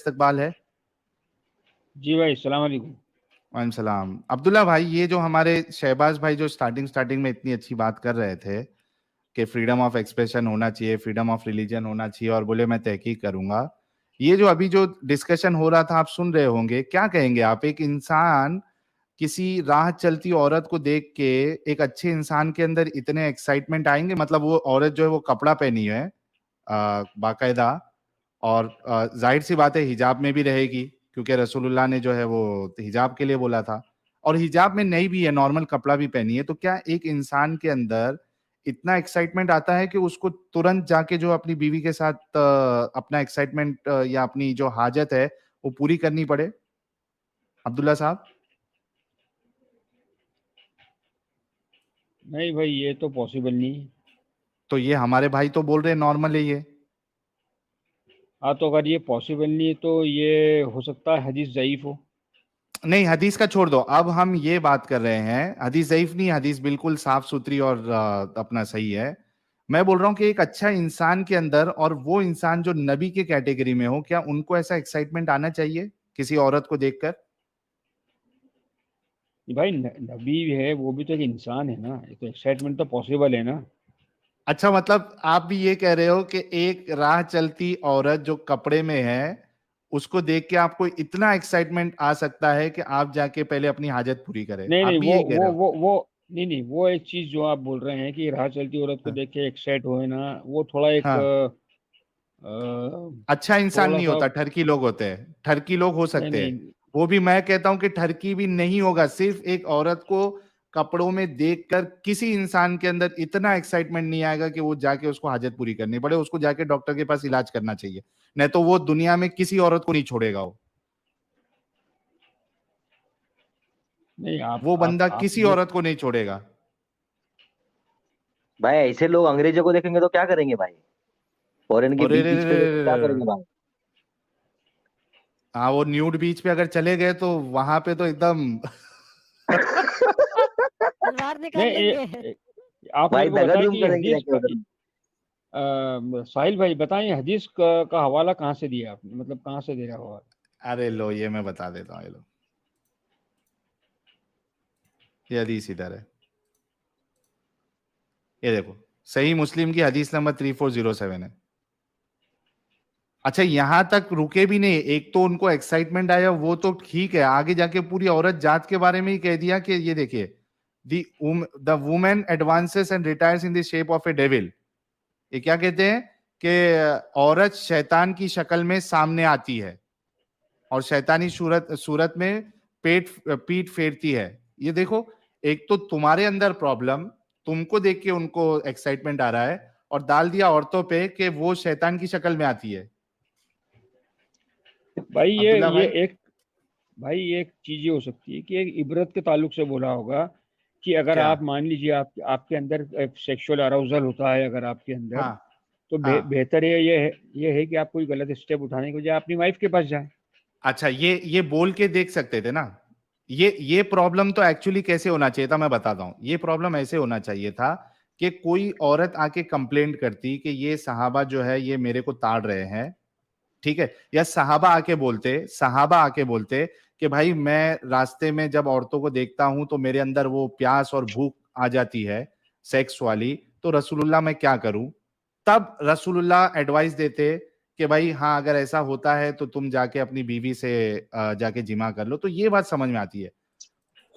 इस्तकबाल है। जी भाई, सलाम अलैकुम। वालेकुम सलाम। अब्दुल्ला भाई, ये जो हमारे शहबाज भाई जो स्टार्टिंग में इतनी अच्छी बात कर रहे थे कि फ्रीडम ऑफ एक्सप्रेशन होना चाहिए, फ्रीडम ऑफ रिलीजन होना चाहिए, और बोले मैं तहकीक करूंगा, ये जो अभी जो डिस्कशन हो रहा था आप सुन रहे होंगे, क्या कहेंगे आप? एक इंसान किसी राह चलती औरत को देख के एक अच्छे इंसान के अंदर इतने एक्साइटमेंट आएंगे? मतलब वो औरत जो है वो कपड़ा पहनी है बाकायदा, और जाहिर सी बात है हिजाब में भी रहेगी, क्योंकि रसूलुल्लाह ने जो है वो हिजाब के लिए बोला था, और हिजाब में नहीं भी है, नॉर्मल कपड़ा भी पहनी है, तो क्या एक इंसान के अंदर इतना एक्साइटमेंट आता है कि उसको तुरंत जाके जो अपनी बीवी के साथ अपना एक्साइटमेंट या अपनी जो हाजत है वो पूरी करनी पड़े? अब्दुल्ला साहब। नहीं भाई, ये तो पॉसिबल नहीं है। तो ये हमारे भाई तो बोल रहे हैं नॉर्मल है ये। हाँ, तो अगर ये पॉसिबल नहीं है तो ये हो सकता है हदीस ज़ईफ हो। नहीं, हदीस का छोड़ दो, अब हम ये बात कर रहे हैं, हदीस ज़ईफ नहीं, हदीस बिल्कुल साफ सुथरी और अपना सही है। मैं बोल रहा हूँ कि एक अच्छा इंसान के अंदर, और वो इंसान जो नबी के कैटेगरी में हो, क्या उनको ऐसा एक्साइटमेंट आना चाहिए किसी औरत को देखकर? ये भाई नबी है, वो भी तो एक इंसान है ना, ये तो एक्साइटमेंट तो पॉसिबल है ना। अच्छा, मतलब आप भी ये कह रहे हो कि एक राह चलती औरत जो कपड़े में है, उसको देख के आपको इतना एक्साइटमेंट आ सकता है कि आप जाके पहले अपनी हाजत पूरी करें? नहीं आप नहीं, भी यही कह रहे हो? वो नहीं नहीं, वो एक चीज जो आप बोल रहे हैं कि राह चलती औरत को हाँ, देख के एक्साइट हो, है ना, वो थोड़ा एक हाँ। अच्छा इंसान थोड़ा नहीं सा। होता, ठरकी लोग होते हैं, ठरकी लोग हो नहीं सकते हैं। नहीं वो भी मैं कहता हूं कि ठरकी भी नहीं होगा, सिर्फ एक औरत को कपड़ों में देखकर किसी इंसान के अंदर इतना एक्साइटमेंट नहीं आएगा कि वो जाके उसको हाजत पूरी करनी पड़े, उसको जाके डॉक्टर के पास इलाज करना चाहिए, नहीं तो वो दुनिया में किसी औरत को नहीं छोड़ेगा वो। नहीं, वो बंदा आप किसी ये। औरत को नहीं छोड़ेगा। भाई ऐसे लोग अंग्रेजों को देखेंगे तो क्या करेंगे भाई? फॉरेन के और रे बीच रे रे बीच पे रे देखेंगे रे क्या रे रे। करेंगे भाई? हाँ, वो न्यूड बीच पे अगर चले गए तो वहां पे तो एकदम तलवार निकाल नहीं, लेंगे। आप भाई मेरे को दगड़ बताएं धूम कि करेंगे हदीस जाके उधर। साहिल भाई बताएं, हदीस का हवाला कहाँ से दिया आपने, मतलब कहाँ से दे रहा हो? अरे लो, ये मैं बता देता हूँ, ये लो, ये हदीस इधर है, ये देखो, सही मुस्लिम की हदीस नंबर 3407 है। अच्छा, यहां तक रुके भी नहीं, एक तो उनको एक्साइटमेंट आया, वो तो ठीक है, आगे जाके पूरी औरत जात के बारे में ही कह दिया कि ये देखिए, the women advances and retires in the shape of A devil. ये क्या कहते हैं कि औरत शैतान की शक्ल में सामने आती है और शैतानी सूरत सूरत में पीठ फेरती है। ये देखो, एक तो तुम्हारे अंदर प्रॉब्लम, तुमको देख के उनको एक्साइटमेंट आ रहा है, और डाल दिया औरतों पे कि वो शैतान की शक्ल में आती है। भाई अब्दुल्ला ये भाई। एक भाई ये एक चीज ये हो सकती है कि एक इबरत के ताल्लुक से बोला होगा कि अगर क्या? आप मान लीजिए आपके अंदर सेक्सुअल अराउजल होता है अगर आपके अंदर, हाँ, तो हाँ। बेहतर ये है कि आप कोई गलत स्टेप उठाने के बजाय अपनी वाइफ के पास जाएं। अच्छा, ये बोल के देख सकते थे ना। ये प्रॉब्लम तो एक्चुअली कैसे होना चाहिए था, मैं बताता हूं। ये प्रॉब्लम ऐसे होना चाहिए था कि कोई औरत आके कंप्लेंट करती कि ये सहाबा जो है ये मेरे को ताड़ रहे हैं, ठीक है, या सहाबा आके बोलते कि भाई मैं रास्ते में जब औरतों को देखता हूं तो मेरे अंदर वो प्यास और भूख आ जाती है सेक्स वाली, तो रसूलुल्लाह मैं क्या करूं? तब रसूलुल्लाह एडवाइस देते कि भाई हाँ, अगर ऐसा होता है तो तुम जाके अपनी बीवी से जाके जिमा कर लो, तो ये बात समझ में आती है।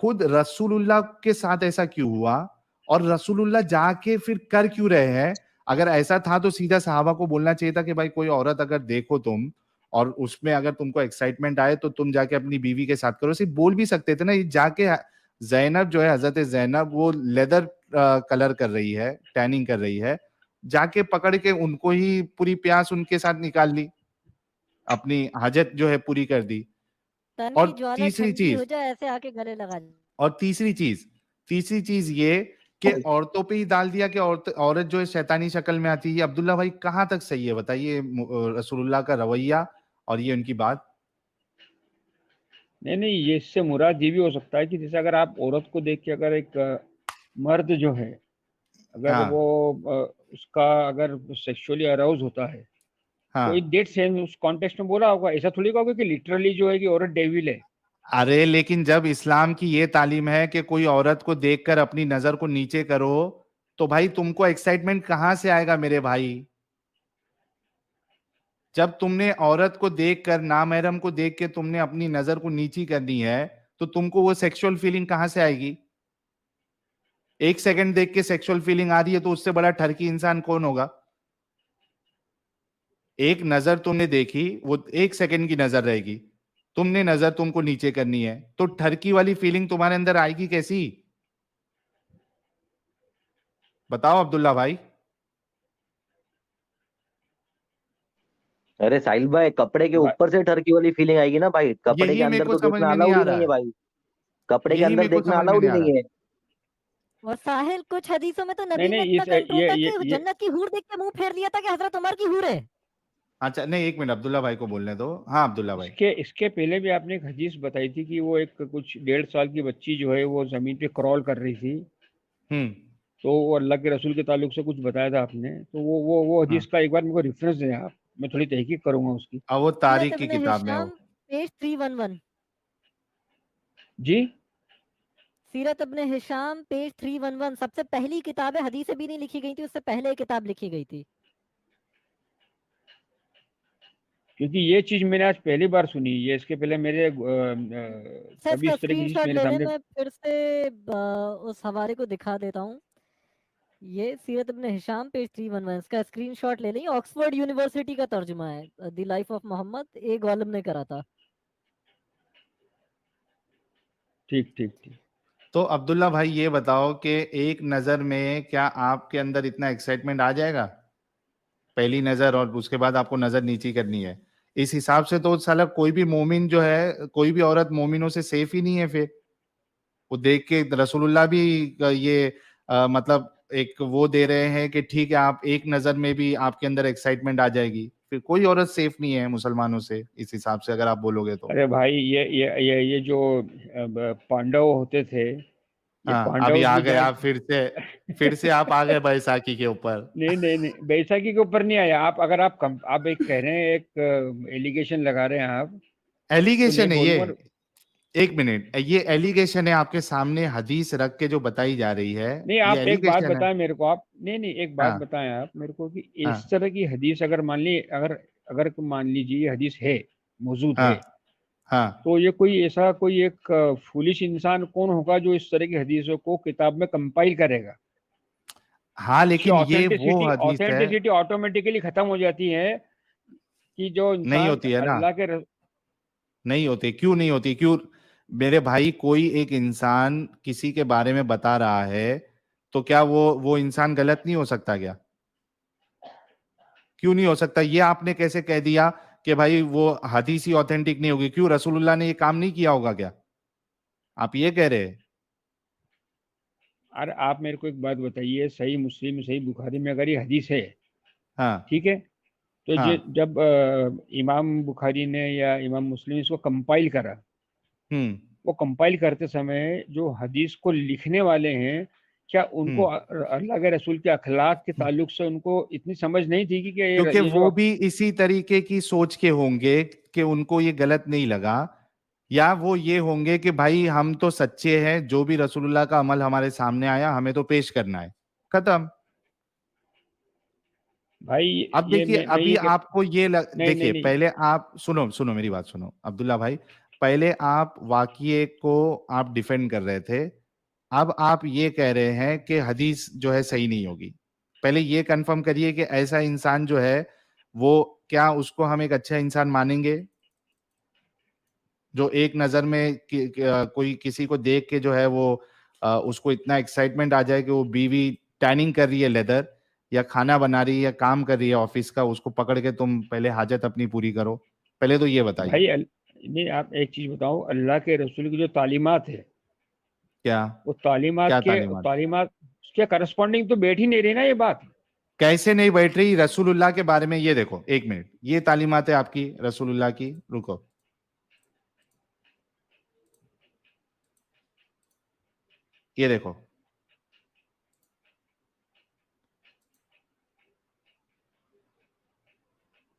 खुद रसूलुल्लाह के साथ ऐसा क्यों हुआ, और रसूलुल्लाह जाके फिर कर क्यों रहे हैं? अगर ऐसा था तो सीधा सहाबा को बोलना चाहिए था कि भाई कोई औरत अगर देखो तुम, और उसमें अगर तुमको एक्साइटमेंट आए तो तुम जाके अपनी बीवी के साथ करो, सिर्फ बोल भी सकते थे ना। ये जाके जैनब जो है, हजरत जैनब, वो लेदर कलर कर रही है, टैनिंग कर रही है, जाके पकड़ के उनको ही पूरी प्यास उनके साथ निकाल ली, अपनी हाजत जो है पूरी कर दी। तन और की ज्वाला तीसरी ठंडी हो चीज जाए ऐसे आके गले लगा ले। और तीसरी चीज ये कि औरतों पे ही डाल दिया कि औरत जो है शैतानी शक्ल में आती है। अब्दुल्ला भाई, कहाँ तक सही है बताइए रसूलुल्लाह का रवैया और ये उनकी बात? नहीं नहीं, ये इससे मुराद ये भी हो सकता है कि जैसे अगर आप औरत को देख के अगर एक मर्द जो है, अगर वो हाँ, उसका अगर सेक्सुअली अराउज होता है, हाँ। तो इन दैट सेंस उस कॉन्टेक्स्ट में बोला होगा, ऐसा थोड़ी कहोगे कि लिटरली जो है कि औरत डेविल है। अरे लेकिन जब इस्लाम की ये तालीम है कि कोई औरत को देखकर अपनी नजर को नीचे करो, तो भाई तुमको एक्साइटमेंट कहां से आएगा मेरे भाई? जब तुमने औरत को देखकर, नामहरम को देख के तुमने अपनी नजर को नीची करनी है, तो तुमको वो सेक्सुअल फीलिंग कहां से आएगी? एक सेकंड देख के सेक्सुअल फीलिंग आ रही है तो उससे बड़ा ठरकी इंसान कौन होगा? एक नजर तुमने देखी, वो एक सेकंड की नजर रहेगी, तुमने नजर तुमको नीचे करनी है, तो ठरकी वाली फीलिंग तुम्हारे अंदर आएगी कैसी? बताओ अब्दुल्ला भाई। अरे साहिल भाई, कपड़े के भाई, ऊपर से टर्की वाली फीलिंग आएगी ना भाई, कपड़े के यही मेरे अंदर को तो समझ देखना में नहीं अलाउड आ ही रहा नहीं है है। भाई। कपड़े के यही अंदर मेरे को देखना समझ में अलाउड ही नहीं आ रहा। नहीं है। और साहिल, कुछ हदीसों में तो नहीं नबी ने नहीं, इतना इस कंट्रोल था ये कि ये जन्नत की हूर देख के मुंह फेर लिया था कि हजरत उमर की हूर है। अच्छा नहीं, एक मिनट, अब्दुल्ला भाई को बोलने दो। हाँ अब्दुल्ला भाई। इसके इसके पहले भी आपने एक हदीस बताई थी कि वो एक कुछ 1.5 साल की बच्ची जो है वो जमीन पे क्रॉल कर रही थी, हम्म। तो वो अल्लाह के रसूल के ताल्लुक से कुछ बताया था आपने, तो वो हाँ, हदीस का एक बार मेरे को रेफरेंस दें आप, मैं थोड़ी तहकीक करूंगा उसकी। अब वो सीरत तारीख की इब्ने किताब में हो। Hisham page 311। जी। सीरत इब्ने हिशाम पेज 311 सबसे पहली किताब है, हदीसें भी नहीं लिखी गई थी, उससे पहले एक किताब लिखी गई थी। क्योंकि ये चीज मैंने आज पहली बार सुनी, ये इसके पहले मेरे सर कभी इसका इस तरह की चीज स्क्रीनशॉट मेरे ले लें, सामने। मैं फिर से उस हवाले को दिखा देता हूँ। ये सीरत इब्ने हिशाम पेज 311, इसका स्क्रीनशॉट ले लें। ऑक्सफोर्ड यूनिवर्सिटी का तर्जुमा है, द लाइफ ऑफ मोहम्मद, एक गॉलम ने करा था। ठीक ठीक ठीक। तो अब्दुल्ला भाई ये बताओ कि एक नजर में क्या आपके अंदर इतना एक्साइटमेंट आ जाएगा? पहली नजर और उसके बाद आपको नजर नीची करनी है, इस हिसाब से तो साला कोई भी मोमिन जो है, कोई भी औरत मोमिनों से सेफ ही नहीं है फिर। वो देख के रसूलुल्लाह भी ये मतलब एक वो दे रहे हैं कि ठीक है, आप एक नजर में भी आपके अंदर एक्साइटमेंट आ जाएगी, फिर कोई औरत सेफ नहीं है मुसलमानों से, इस हिसाब से अगर आप बोलोगे तो। अरे भाई, ये जो पांडव होते थे, ये हाँ, अभी पांडव आ भी गए जब आप फिर से आप आ गए बैसाखी के ऊपर। नहीं नहीं नहीं, बैसाखी के ऊपर नहीं आया आप। अगर आप एक कह रहे हैं, एक एलिगेशन लगा रहे हैं आप, तो मैं एलिगेशन है ये। बोलूंगा। एक मिनट, ये एलिगेशन है आपके सामने, हदीस रख के जो बताई जा रही है, नहीं, ये आप एक बात एलिगेशन है। बताएं मेरे को, आप नहीं नहीं, एक बात हाँ। बताएं आप मेरे को कि इस हाँ। तरह की हदीस अगर मान ली, अगर अगर मान लीजिए ये हदीस है, मौजूद है, हाँ। हाँ। तो ये कोई ऐसा कोई एक फूलिश इंसान कौन होगा जो इस तरह की हदीसों को किताब में कंपाइल करेगा? हाँ, उसकी लेकिन ये वो ऑथेंटिसिटी हदीस है। ऑथेंटिसिटी ऑटोमेटिकली खत्म हो जाती है कि जो नहीं इंसान होती है ना। अल्लाह के नहीं होती, क्यों नहीं होती? क्यों मेरे भाई? कोई एक इंसान किसी के बारे में बता रहा है, तो क्या वो इंसान गलत नहीं हो सकता क्या? क्यों नहीं हो सकता? ये आपने कैसे कह दिया कि भाई वो हदीस ही ऑथेंटिक नहीं होगी? क्यों, रसूलुल्लाह ने ये काम नहीं किया होगा क्या? आप ये कह रहे हैं? अरे आप मेरे को एक बात बताइए, सही मुस्लिम, सही बुखारी में अगर ये हदीस है, हाँ। ठीक है, तो हाँ। जब इमाम बुखारी ने या इमाम मुस्लिम ने इसको कंपाइल करा, हम्म। वो कंपाइल करते समय जो हदीस को लिखने वाले हैं, क्या उनको हम्म। अल्लाह के रसूल के अखलाक के ताल्लुक से उनको इतनी समझ नहीं थी कि क्योंकि ये वो जो भी इसी तरीके की सोच के होंगे कि उनको ये गलत नहीं लगा, या वो ये होंगे कि भाई हम तो सच्चे हैं, जो भी रसूलुल्लाह का अमल हमारे सामने आया हमें तो पेश करना है, खत्म। भाई अब ये देखिए, मैं अभी ये आपको नहीं नहीं देखिए, नहीं। पहले आप सुनो सुनो मेरी बात सुनो अब्दुल्ला भाई। पहले आप वाकये को आप डिफेंड कर रहे थे, अब आप ये कह रहे हैं कि हदीस जो है सही नहीं होगी। पहले ये कंफर्म करिए कि ऐसा इंसान जो है, वो क्या उसको हम एक अच्छा इंसान मानेंगे, जो एक नजर में कोई किसी को देख के जो है वो उसको इतना एक्साइटमेंट आ जाए कि वो बीवी टैनिंग कर रही है लेदर, या खाना बना रही है या काम कर रही है ऑफिस का, उसको पकड़ के तुम पहले हाजत अपनी पूरी करो। पहले तो ये बताइए। भाई नहीं, आप एक चीज बताओ, अल्लाह के रसूल की जो तालीमात है, क्या? वो क्या तालीमात? तालीमात उसके करस्पॉन्डिंग तो बैठ ही नहीं रही ना ये बात। कैसे नहीं बैठ रही? रसूलुल्लाह के बारे में ये देखो, एक मिनट, ये तालीमात है आपकी रसूलुल्लाह की, रुको, ये देखो।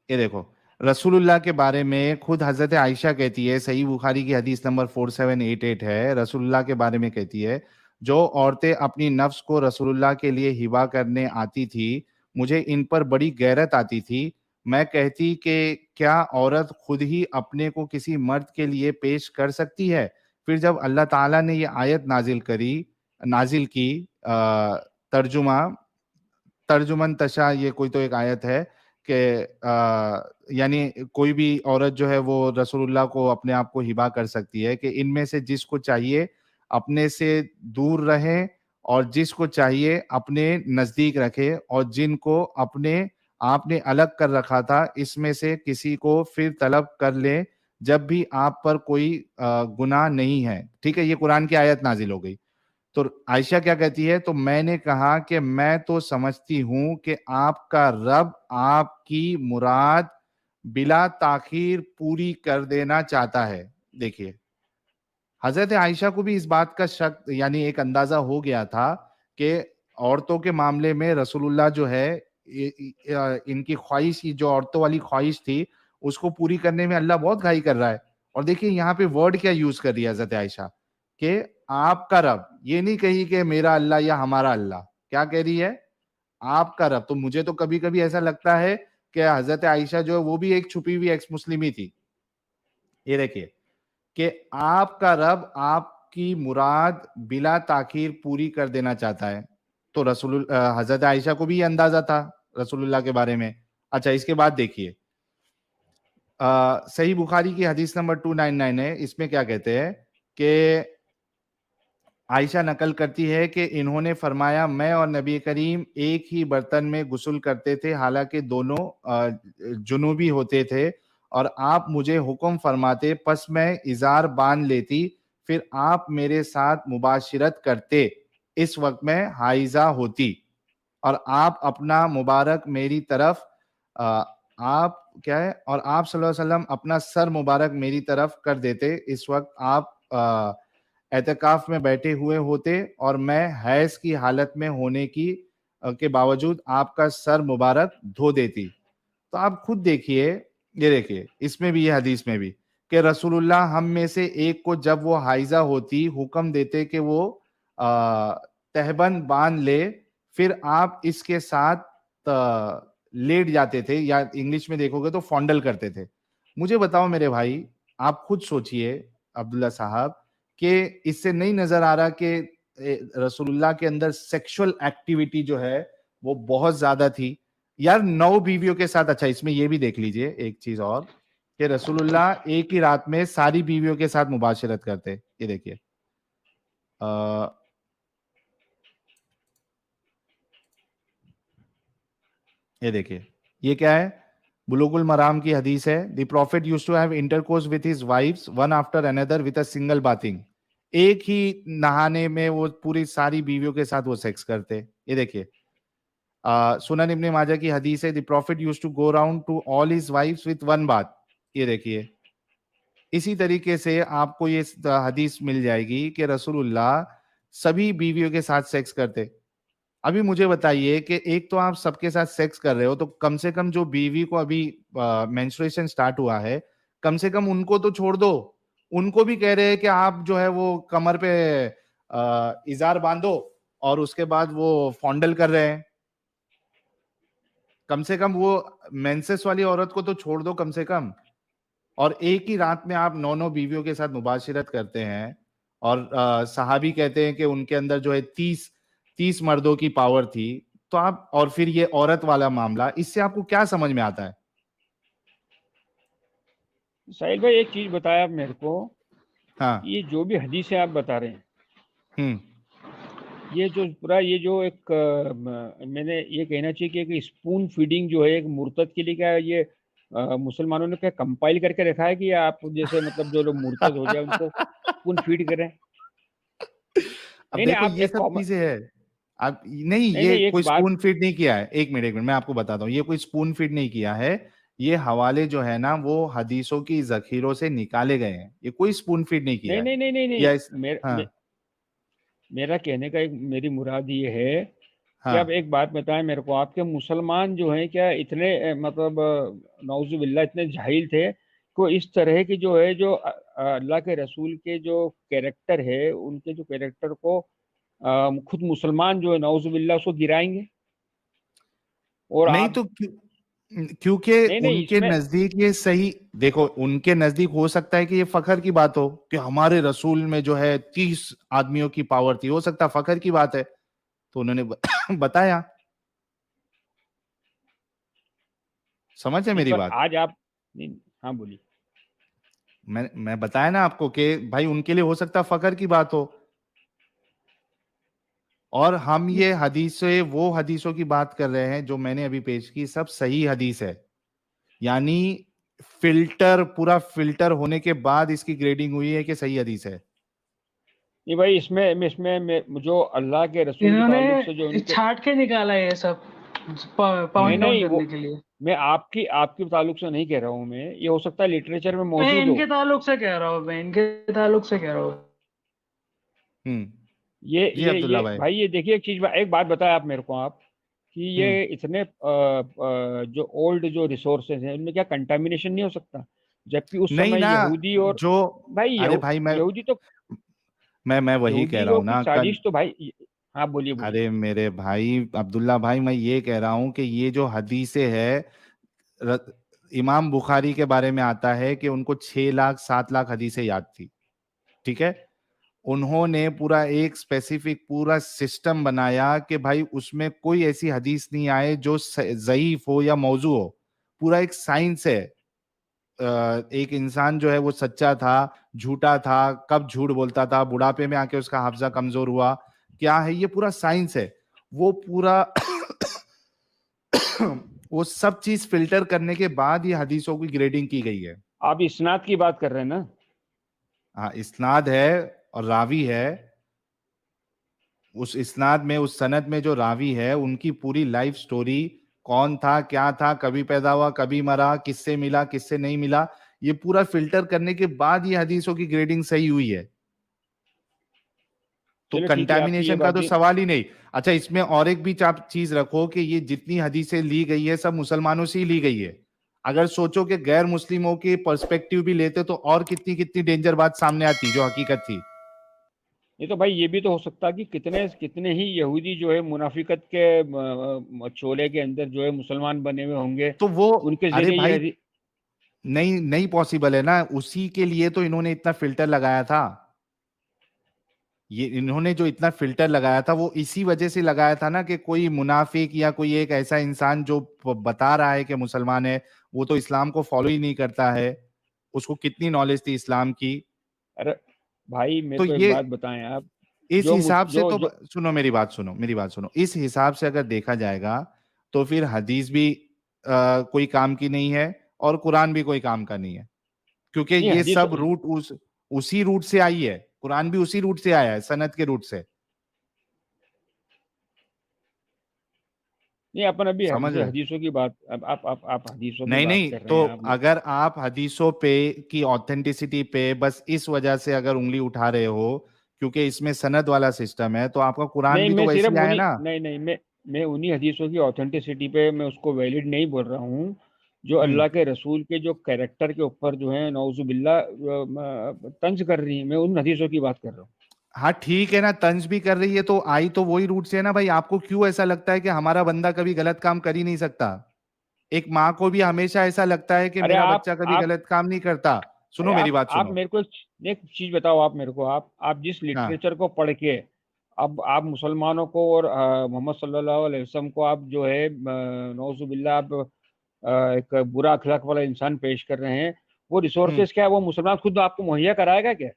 ये देखो, रसूलुल्लाह के बारे में खुद हजरत आयशा कहती है, सही बुखारी की हदीस नंबर 4788 है, रसूलुल्लाह के बारे में कहती है, जो औरतें अपनी नफ्स को रसूलुल्लाह के लिए हिबा करने आती थी, मुझे इन पर बड़ी गैरत आती थी। मैं कहती कि क्या औरत खुद ही अपने को किसी मर्द के लिए पेश कर सकती है? फिर जब अल्लाह ताला ने ये आयत नाजिल की, तर्जुमा तर्जुमन तशा, ये कोई तो एक आयत है कि यानी कोई भी औरत जो है वो रसूलुल्लाह को अपने आप को हिबा कर सकती है कि इनमें से जिसको चाहिए अपने से दूर रहे और जिसको चाहिए अपने नजदीक रखे, और जिनको अपने आपने अलग कर रखा था इसमें से किसी को फिर तलब कर ले जब भी आप पर कोई गुनाह नहीं है। ठीक है, ये कुरान की आयत नाजिल हो गई। तो आयशा क्या कहती है, तो मैंने कहा कि मैं तो समझती हूं कि आपका रब आपकी मुराद बिला ताखीर पूरी कर देना चाहता है। देखिए, हजरत आयशा को भी इस बात का शक यानी एक अंदाजा हो गया था कि औरतों के मामले में रसूलुल्लाह जो है इनकी ख्वाहिश, जो औरतों वाली ख्वाहिश थी उसको पूरी करने में अल्लाह बहुत घाई कर रहा है। और देखिए यहाँ पे वर्ड क्या यूज कर रही है हजरत आयशा कि आपका रब, ये नहीं कही कि मेरा अल्लाह या हमारा अल्लाह, क्या कह रही है, आपका रब। तो मुझे तो कभी कभी ऐसा लगता है कि हजरत आयशा जो है वो भी एक छुपी हुई एक्स मुस्लिम ही थी। ये देखिए कि आपका रब आपकी मुराद बिला ताखीर पूरी कर देना चाहता है। तो हजरत आयशा को भी ये अंदाजा था रसूलुल्लाह के बारे में। अच्छा, इसके बाद देखिए, सही बुखारी की हदीस नंबर 299 है, इसमें क्या कहते हैं कि आयशा नकल करती है कि इन्होंने फरमाया, मैं और नबी करीम एक ही बर्तन में गुस्ल करते थे, हालांकि दोनों जुनूबी होते थे, और आप मुझे हुक्म फरमाते, पस मैं इजार बांध लेती, फिर आप मेरे साथ मुबाशिरत करते, इस वक्त मैं हाइजा होती, और आप अपना मुबारक मेरी तरफ आप क्या है, और आप सल्लल्लाहु अलैहि वसल्लम अपना सर मुबारक मेरी तरफ कर देते, इस वक्त आप एतकाफ में बैठे हुए होते और मैं हैज की हालत में होने के बावजूद आपका सर मुबारक धो देती। तो आप खुद देखिए, ये देखिए इसमें भी, ये हदीस में भी, कि रसूलुल्लाह हम में से एक को जब वो हाइजा होती हुक्म देते कि वो तहबंद बांध ले, फिर आप इसके साथ लेट जाते थे, या इंग्लिश में देखोगे तो फॉन्डल करते थे। मुझे बताओ मेरे भाई, आप खुद सोचिए अब्दुल्ला साहब, कि इससे नहीं नजर आ रहा कि रसूलुल्लाह के अंदर सेक्सुअल एक्टिविटी जो है वो बहुत ज्यादा थी यार, 9 बीवियों के साथ। अच्छा, इसमें ये भी देख लीजिए एक चीज और, कि रसूलुल्लाह एक ही रात में सारी बीवियों के साथ मुबाशरत करते। ये देखिए, ये देखिए, ये क्या है, बुलुगुल मराम की हदीस है, the prophet used to have intercourse with his wives one after another with a single bathing. एक ही नहाने में वो पूरी सारी बीवियों के साथ वो सेक्स करते। ये देखिए, सुनन इब्ने माजा की हदीस है, the prophet used to go round to all his wives with one bath. ये देखिए, इसी तरीके से आपको ये हदीस मिल जाएगी कि रसूलुल्लाह सभी बीवियों के साथ सेक्स करते। अभी मुझे बताइए कि एक तो आप सबके साथ सेक्स कर रहे हो, तो कम से कम जो बीवी को अभी मेंस्ट्रुएशन स्टार्ट हुआ है, कम से कम उनको तो छोड़ दो। उनको भी कह रहे हैं कि आप जो है वो कमर पे इजार बांधो, और उसके बाद वो फॉन्डल कर रहे हैं। कम से कम वो मेंसेस वाली औरत को तो छोड़ दो कम से कम। और एक ही रात में आप 9 बीवियों के साथ मुबाशिरत करते हैं, और सहाबी कहते हैं कि उनके अंदर जो है 30 मर्दों की पावर थी। तो आप, और फिर ये औरत वाला मामला, इससे आपको क्या समझ में आता है? साहिल भाई, एक चीज बताया आप मेरे को, हाँ। ये जो भी हदीसें आप बता रहे हैं, हम्म। ये जो पूरा, ये जो एक मैंने ये कहना चाहिए कि एक स्पून फीडिंग जो है एक मुर्तद के लिए, क्या ये मुसलमानों ने क्या कंपाइल करके रखा है कि आप जैसे मतलब जो लोग मुर्तद हो जाए उनको स्पून फीड करें? अब नहीं नहीं, देखो आप ये एक सब कॉमन, चीजें है। आप नहीं, नहीं ये नहीं, एक कोई बात, स्पून फीड नहीं किया है। एक मिनट मैं आपको बताता हूँ, ये कोई स्पून फीड नहीं किया है। ये हवाले जो है ना वो हदीसों की जखीरों से निकाले गए हैं, ये कोई स्पून फीड नहीं किया नहीं है। नहीं नहीं नहीं या नहीं, हाँ। मेरा कहने का एक, मेरी मुराद ये है कि हाँ आप एक बात बताएं मेरे को, आपके मुसलमान जो हैं क्या इतने मतलब नौजुबिल्ला इतने जाहिल थे को इस तरह की जो है जो अल्लाह के रसूल के जो कैरेक्टर है उनके जो कैरेक्टर को खुद मुसलमान जो है नौजुबिल्ला उसको गिराएंगे? और नहीं आप तो क्योंकि नहीं नहीं उनके इसमें नजदीक ये सही, देखो उनके नजदीक हो सकता है कि ये फखर की बात हो कि हमारे रसूल में जो है 30 आदमियों की पावर थी, हो सकता है फखर की बात है, तो उन्होंने बताया। समझ है नहीं मेरी पर बात? आज आप नहीं, हाँ बोलिए। मैं बताया ना आपको कि भाई उनके लिए हो सकता है फखर की बात हो, और हम ये हदीसें वो हदीसों की बात कर रहे हैं जो मैंने अभी पेश की, सब सही हदीस है। यानी फिल्टर, पूरा फिल्टर होने के बाद इसकी ग्रेडिंग हुई है कि सही हदीस है। नहीं भाई जो अल्लाह के रसूल के ताल्लुक से जो इन्होंने उनके छाट के निकाला है ये सब नहीं पॉइंट आउट नहीं वो करने के लिए। मैं आपकी आपके ताल्लुक से नहीं कह रहा हूँ, मैं ये हो सकता है लिटरेचर में मैं मौजूद हो। इनके ताल्लुक से कह रहा हूँ, मैं इनके ताल्लुक से कह रहा हूँ। हम्म। जी ये अब्दुल्ला भाई। भाई ये देखिए एक बात बताया आप मेरे को आप कि ये इतने जो ओल्ड जो रिसोर्सेज हैं उनमें क्या कंटामिनेशन नहीं हो सकता? जबकि उस नहीं समय ना, यहूदी और जो, भाई अरे भाई यहूदी तो मैं वही कह रहा यहूदियों हूं की ना कल। साजिश तो भाई। हाँ बोलिए बोलिए। अरे मेरे भाई अब्दुल्ला भाई, मैं ये कह रहा हूं कि ये जो हदीसें है, र- इमाम बुखारी के बारे में आता है कि उनको 6 लाख 7 लाख हदीसें याद थी। ठीक है, उन्होंने पूरा एक स्पेसिफिक पूरा सिस्टम बनाया कि भाई उसमें कोई ऐसी हदीस नहीं आए जो ज़ईफ हो या मौजू हो। पूरा एक साइंस है। एक इंसान जो है वो सच्चा था, झूठा था, कब झूठ बोलता था, बुढ़ापे में आके उसका हाफजा कमजोर हुआ, क्या है, ये पूरा साइंस है। वो पूरा वो सब चीज फिल्टर करने के बाद ये हदीसों की ग्रेडिंग की गई है। आप इस्नाद की बात कर रहे हैं ना? हाँ, इस्नाद है और रावी है। उस इस्नाद में, उस सनद में जो रावी है, उनकी पूरी लाइफ स्टोरी, कौन था, क्या था, कभी पैदा हुआ, कभी मरा, किससे मिला, किससे नहीं मिला, ये पूरा फिल्टर करने के बाद ये हदीसों की ग्रेडिंग सही हुई है। तो चलो ठीक है, आपकी ये कंटामिनेशन का बात तो भी। सवाल ही नहीं। अच्छा, इसमें और एक भी आप चीज रखो कि ये जितनी हदीसें ली गई है सब मुसलमानों से ही ली गई है। अगर सोचो कि गैर मुस्लिमों के पर्सपेक्टिव भी लेते तो और कितनी कितनी डेंजर बात सामने आती जो हकीकत थी। नहीं तो भाई ये भी तो हो सकता है कि कितने कितने ही यहूदी जो है मुनाफिकत के चोले के अंदर जो है मुसलमान बने हुए होंगे, तो वो, उनके अरे जरिए ये भाई, नहीं नहीं पॉसिबल है ना, उसी के लिए तो इन्होंने इतना फिल्टर लगाया था। ये इन्होंने जो इतना फिल्टर लगाया था वो इसी वजह से लगाया था ना कि कोई मुनाफिक या कोई एक ऐसा इंसान जो बता रहा है कि मुसलमान है, वो तो इस्लाम को फॉलो ही नहीं करता है। उसको कितनी नॉलेज थी इस्लाम की। अरे भाई मेरे तो को एक ये बात बताएं आप। इस हिसाब से जो तो, जो सुनो मेरी बात, सुनो मेरी बात सुनो, इस हिसाब से अगर देखा जाएगा तो फिर हदीस भी कोई काम की नहीं है और कुरान भी कोई काम का नहीं है, क्योंकि नहीं ये हदीस सब रूट उसी रूट से आई है। कुरान भी उसी रूट से आया है, सनद के रूट से। नहीं अपन अभी समझ जैसे रहे? हदीसों की बात, अब आप हदीसों की नहीं बात नहीं, कर रहे तो हैं आप। अगर आप हदीसों पे की ऑथेंटिसिटी पे बस इस वजह से अगर उंगली उठा रहे हो क्योंकि इसमें सनद वाला सिस्टम है, तो आपका कुरान नहीं भी तो मैं वैसे सिर्फ ही आया उन्हीं ना। नहीं नहीं मैं उन्हीं हदीसों की ऑथेंटिसिटी पे मैं उसको वैलिड नहीं बोल रहा हूँ जो हम्म। अल्लाह के रसूल के जो कैरेक्टर के ऊपर जो है नौजुबिल्ला तंज कर रही है, मैं उन हदीसों की बात कर रहा हूँ। हाँ ठीक है ना, तंज भी कर रही है तो आई तो वही रूट से है ना भाई। आपको क्यों ऐसा लगता है कि हमारा बंदा कभी गलत काम कर ही नहीं सकता? एक माँ को भी हमेशा ऐसा लगता है कि अरे मेरा बच्चा कभी आप गलत काम नहीं करता। अरे सुनो मेरी बात आप सुनो। मेरे को एक चीज बताओ, आप मेरे को आप जिस हाँ। लिटरेचर को पढ़ के अब आप मुसलमानों को और मोहम्मद सल्लल्लाहु अलैहि वसल्लम को आप जो है नौजुबिल्ला आप एक बुरा अखलाक वाला इंसान पेश कर रहे हैं, वो हम्म। रिसोर्सेज क्या है वो मुसलमान खुद आपको मुहैया कराएगा क्या?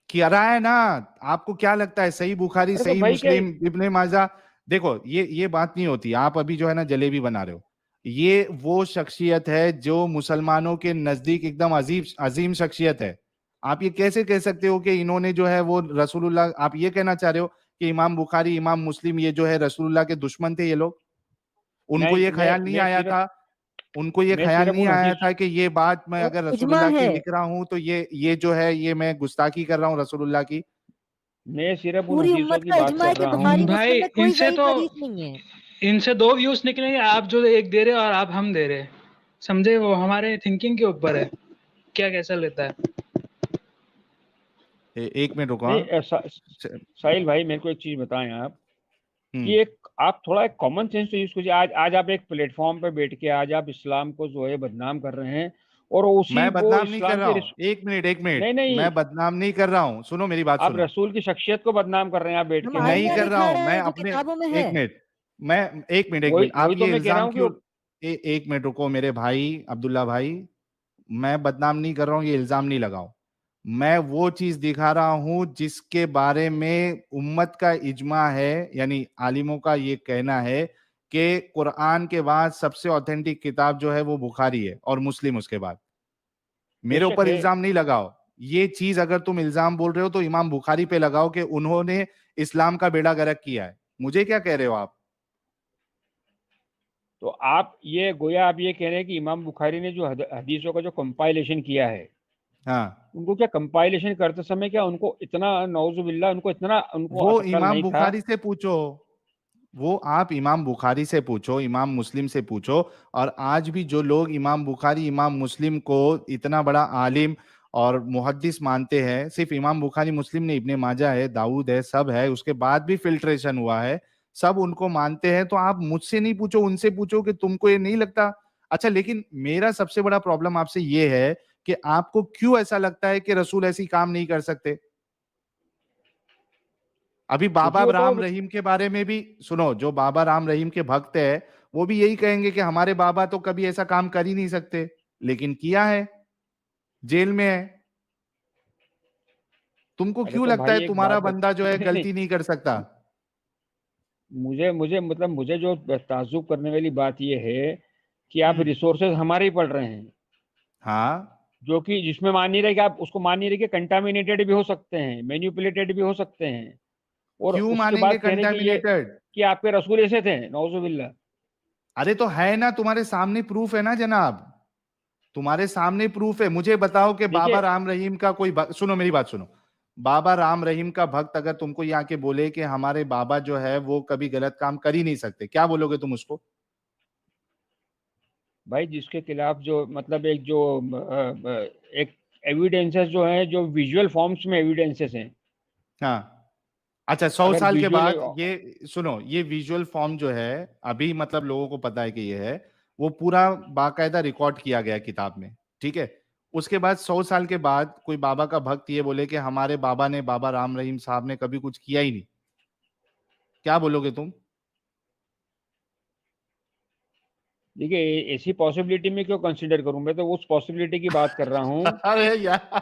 किया रहा है ना। आपको क्या लगता है सही बुखारी, अरे तो सही भाई क्या मुस्लिम, इब्ने माजा? देखो ये बात नहीं होती। आप अभी जो है ना जलेबी बना रहे हो। ये वो शख्सियत है जो मुसलमानों के नजदीक एकदम अजीब अजीम शख्सियत है। आप ये कैसे कह सकते हो कि इन्होंने जो है वो रसूलुल्लाह, आप ये कहना चाह रहे हो कि इमाम बुखारी, इमाम मुस्लिम, ये जो है रसूलुल्लाह के दुश्मन थे ये लोग? उनको नहीं ये ख्याल नहीं आया था? उनको ये मैं ख्याल सिर्फ नहीं उन आया हदीस था कि ये बात मैं वो अगर इजमा रसूलुल्लाह की है। लिख रहा हूं तो ये जो है ये मैं गुस्ताखी कर रहा हूं रसूलुल्लाह की? मैं सिर्फ उन पूरी हदीसों उम्मत की का बात इज्मा कर है कि रहा बुखारी हूँ। भाई मुस्लिम में कोई इनसे ज़ईफ़ तो हदीस नहीं है। इनसे 2 व्यूज निकलेंगे, आप जो एक दे रहे हो और आप हम दे रहे हैं, समझे? वो हमारे थिंकिंग के ऊपर है, क्या कैसा लेता है। एक मिनट रुको। नहीं हाँ। साहिल भाई मेरे को एक चीज बताएं आप कि हम्म। एक आप थोड़ा एक कॉमन सेंस तो यूज कीजिए। आज आप एक प्लेटफॉर्म पे बैठ के आज आप इस्लाम को जो है बदनाम कर रहे हैं और उसी मैं वो बदनाम नहीं कर इस्लाम रहा के हूँ, एक नहीं मिनट, नहीं मैं बदनाम नहीं कर रहा हूँ, सुनो मेरी बात आप सुनो। रसूल की शख्सियत को बदनाम कर रहे हैं आप बैठ हम के वहां नहीं पे। आईना कर रहा दिखा हूँ रहे मैं हैं जो अपने। किताबों में एक है। मिनट, मैं एक वही मिनट, आप वही तो ये मैं कह रहा इल्जाम हूँ कि क्यों? एक मिनट रुको मेरे भाई अब्दुल्ला भाई, मैं बदनाम नहीं कर रहा हूँ, ये इल्जाम नहीं लगाओ। मैं वो चीज दिखा रहा हूं जिसके बारे में उम्मत का इजमा है, यानी आलिमों का ये कहना है कि कुरान के बाद सबसे ऑथेंटिक किताब जो है वो बुखारी है और मुस्लिम उसके बाद। मेरे बेशक ऊपर है। इल्जाम नहीं लगाओ। ये चीज अगर तुम इल्जाम बोल रहे हो तो इमाम बुखारी पे लगाओ कि उन्होंने इस्लाम का बेड़ा गर्क किया है। मुझे क्या कह रहे हो आप? तो आप ये गोया आप ये कह रहे हैं कि इमाम बुखारी ने जो हदीसों का जो कंपाइलेशन किया है, हाँ, उनको क्या कंपाइलेशन करते समय क्या उनको इतना नौजुबिल्ला उनको इतना उनको वो अकल इमाम नहीं था? बुखारी से पूछो। वो आप इमाम बुखारी से पूछो, इमाम मुस्लिम से पूछो। और आज भी जो लोग इमाम बुखारी, इमाम मुस्लिम को इतना बड़ा आलिम और मुहद्दिस मानते हैं, सिर्फ इमाम बुखारी मुस्लिम ने, इब्ने माजा है, दाऊद है, सब है, उसके बाद भी फिल्ट्रेशन हुआ है, सब उनको मानते हैं। तो आप मुझसे नहीं पूछो, उनसे पूछो कि तुमको ये नहीं लगता। अच्छा, लेकिन मेरा सबसे बड़ा प्रॉब्लम आपसे ये है कि आपको क्यों ऐसा लगता है कि रसूल ऐसी काम नहीं कर सकते? अभी बाबा क्योंकि वो राम तो रहीम के बारे में भी सुनो, जो बाबा राम रहीम के भक्त है वो भी यही कहेंगे कि हमारे बाबा तो कभी ऐसा काम कर ही नहीं सकते, लेकिन किया है, जेल में है। तुमको अरे क्यों तो लगता है भाई एक बात तुम्हारा बंदा जो है नहीं नहीं गलती नहीं कर सकता? मुझे मुझे मतलब मुझे जो ताज्जुब करने वाली बात ये है कि आप हम्म। रिसोर्सेज हमारे ही पढ़ रहे हैं, हाँ। जो कि जिसमें मान नहीं रहे कि आप उसको मान नहीं रहे कि कंटामिनेटेड भी हो सकते हैं, मैन्युपुलेटेड भी हो सकते हैं, और क्यों उसके मानेंगे बाद कह रहे हैं कंटामिनेटेड? कि आपके रसूल ऐसे थे, नौजुबिल्ला। अरे तो है ना, तुम्हारे सामने प्रूफ है ना जनाब, तुम्हारे सामने प्रूफ है। मुझे बताओ कि बाबा देखिए राम रहीम का कोई सुनो मेरी बात सुनो। बाबा राम रहीम का भक्त अगर तुमको यहाँ के बोले कि हमारे बाबा जो है वो कभी गलत काम कर ही नहीं सकते, क्या बोलोगे तुम उसको? भाई जिसके खिलाफ जो मतलब एक एविडेंसेस जो हैं, जो विजुअल फॉर्म्स में एविडेंसेस हैं, हाँ। अच्छा, 100 अगर साल के विजुअल बाद ये सुनो, ये विजुअल फॉर्म जो है अभी मतलब लोगों को पता है कि ये है, वो पूरा बाकायदा रिकॉर्ड किया गया है किताब में, ठीक है? उसके बाद 100 साल के बाद कोई बाबा का भक्त ये बोले कि हमारे बाबा ने, बाबा राम रहीम साहब ने कभी कुछ किया ही नहीं, क्या बोलोगे तुम? देखिए ऐसी पॉसिबिलिटी में क्यों कंसीडर करूं, मैं तो उस पॉसिबिलिटी की बात कर रहा हूं। अरे यार,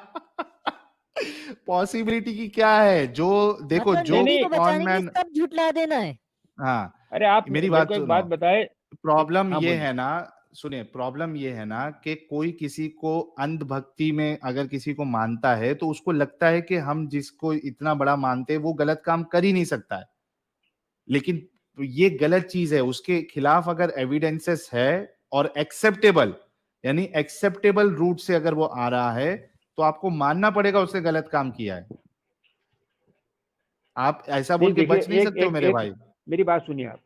पॉसिबिलिटी की क्या है? जो देखो, मतलब नहीं जो नबी नहीं को कॉन बचाने के लिए मैन। सब झुठला देना है। हाँ, अरे आप मेरी मेरे बात को एक सुनो। बात बताए। प्रॉब्लम हाँ ये बोलिए। है ना, सुनिए, प्रॉब्लम ये है ना कि कोई किसी को अंधभक्ति में अगर किसी को मानता है तो उसको लगता है कि हम जिसको इतना बड़ा मानते हैं वो गलत काम कर ही नहीं सकता है। लेकिन ये गलत चीज है, उसके खिलाफ अगर एविडेंसेस है और एक्सेप्टेबल, यानी एक्सेप्टेबल रूट से अगर वो आ रहा है तो आपको मानना पड़ेगा उसने गलत काम किया है। आप ऐसा नहीं बोल के देखिए, बच नहीं एक सकते हो एक मेरे एक भाई। मेरी बात सुनिए आप।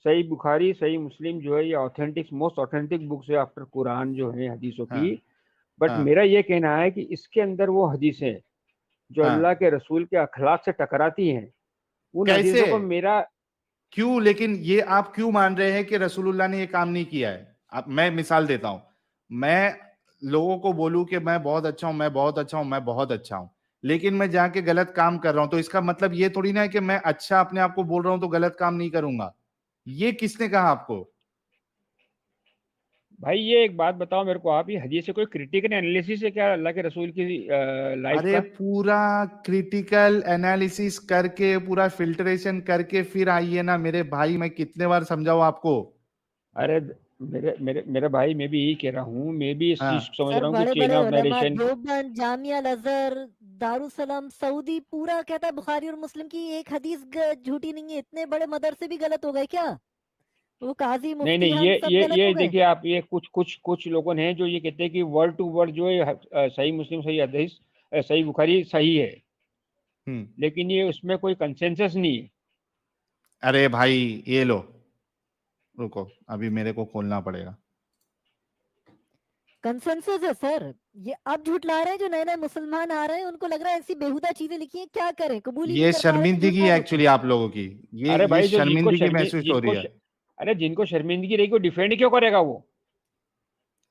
सही बुखारी सही मुस्लिम जो है ये ऑथेंटिक मोस्ट ऑथेंटिक बुक्स है आफ्टर कुरान जो है हदीसों हाँ। की। बट हाँ। मेरा ये कहना है कि इसके अंदर वो हदीसें जो अल्लाह हाँ। के रसूल के अखलाक से टकराती हैं, उन कैसे? हदीसों को मेरा क्यों? लेकिन ये आप क्यों मान रहे हैं कि रसूलुल्लाह ने ये काम नहीं किया है? अब मैं मिसाल देता हूं। मैं लोगों को बोलूं कि मैं बहुत अच्छा हूं, मैं बहुत अच्छा हूं, मैं बहुत अच्छा हूं, लेकिन मैं जाके गलत काम कर रहा हूं, तो इसका मतलब ये थोड़ी ना है कि मैं अच्छा अपने आप को बोल रहा हूं तो गलत काम नहीं करूंगा। ये किसने कहा आपको? भाई ये एक बात बताओ मेरे को आप, ये हदीस से कोई क्रिटिकल एनालिसिस है क्या अल्लाह के रसूल की लाइफ अरे का? पूरा क्रिटिकल एनालिसिस करके, पूरा फिल्ट्रेशन करके फिर आइए ना मेरे भाई, मैं कितने बार समझाऊं आपको? अरे मेरे मेरे मेरे भाई मैं भी यही कह रहा हूँ, मैं भी इस चीज हाँ। को समझ सर रहा हूँ कि बड़े चेन बड़े ऑफ उलमा नरेशन। देवबंद, जामिया अल-अज़हर, दारुसलाम सऊदी पूरा कहता है बुखारी और मुस्लिम की एक हदीस झूठी नहीं है। इतने बड़े मदरसे भी गलत हो गए क्या? वो काजी नहीं मुफ्ती नहीं, हम सब गलत ये हो गए? देखिए आप, ये कुछ कुछ कुछ लोगों ने जो ये कहते हैं कि वर्ड टू वर्ड जो है सही मुस्लिम सही हदीस सही बुखारी सही है। लेकिन ये उसमें कोई कंसेंसस नहीं है। अरे भाई ये लो, रुको अभी मेरे को खोलना पड़ेगा। कंसेंसस है सर, ये अब झुठला रहे हैं जो नए नए मुसलमान आ रहे हैं, उनको लग रहा है ऐसी बेहुदा चीजें लिखी हैं, क्या करें, कबूल ही नहीं ये कर पा रहे हैं, शर्मिंदगी झूठा एक्चुअली आप लोगों की, अरे ये भाई जो शर्मिंदगी महसूस हो रही है। अरे जिनको शर्मिंदगी रही, को डिफेंड क्यों करेगा वो?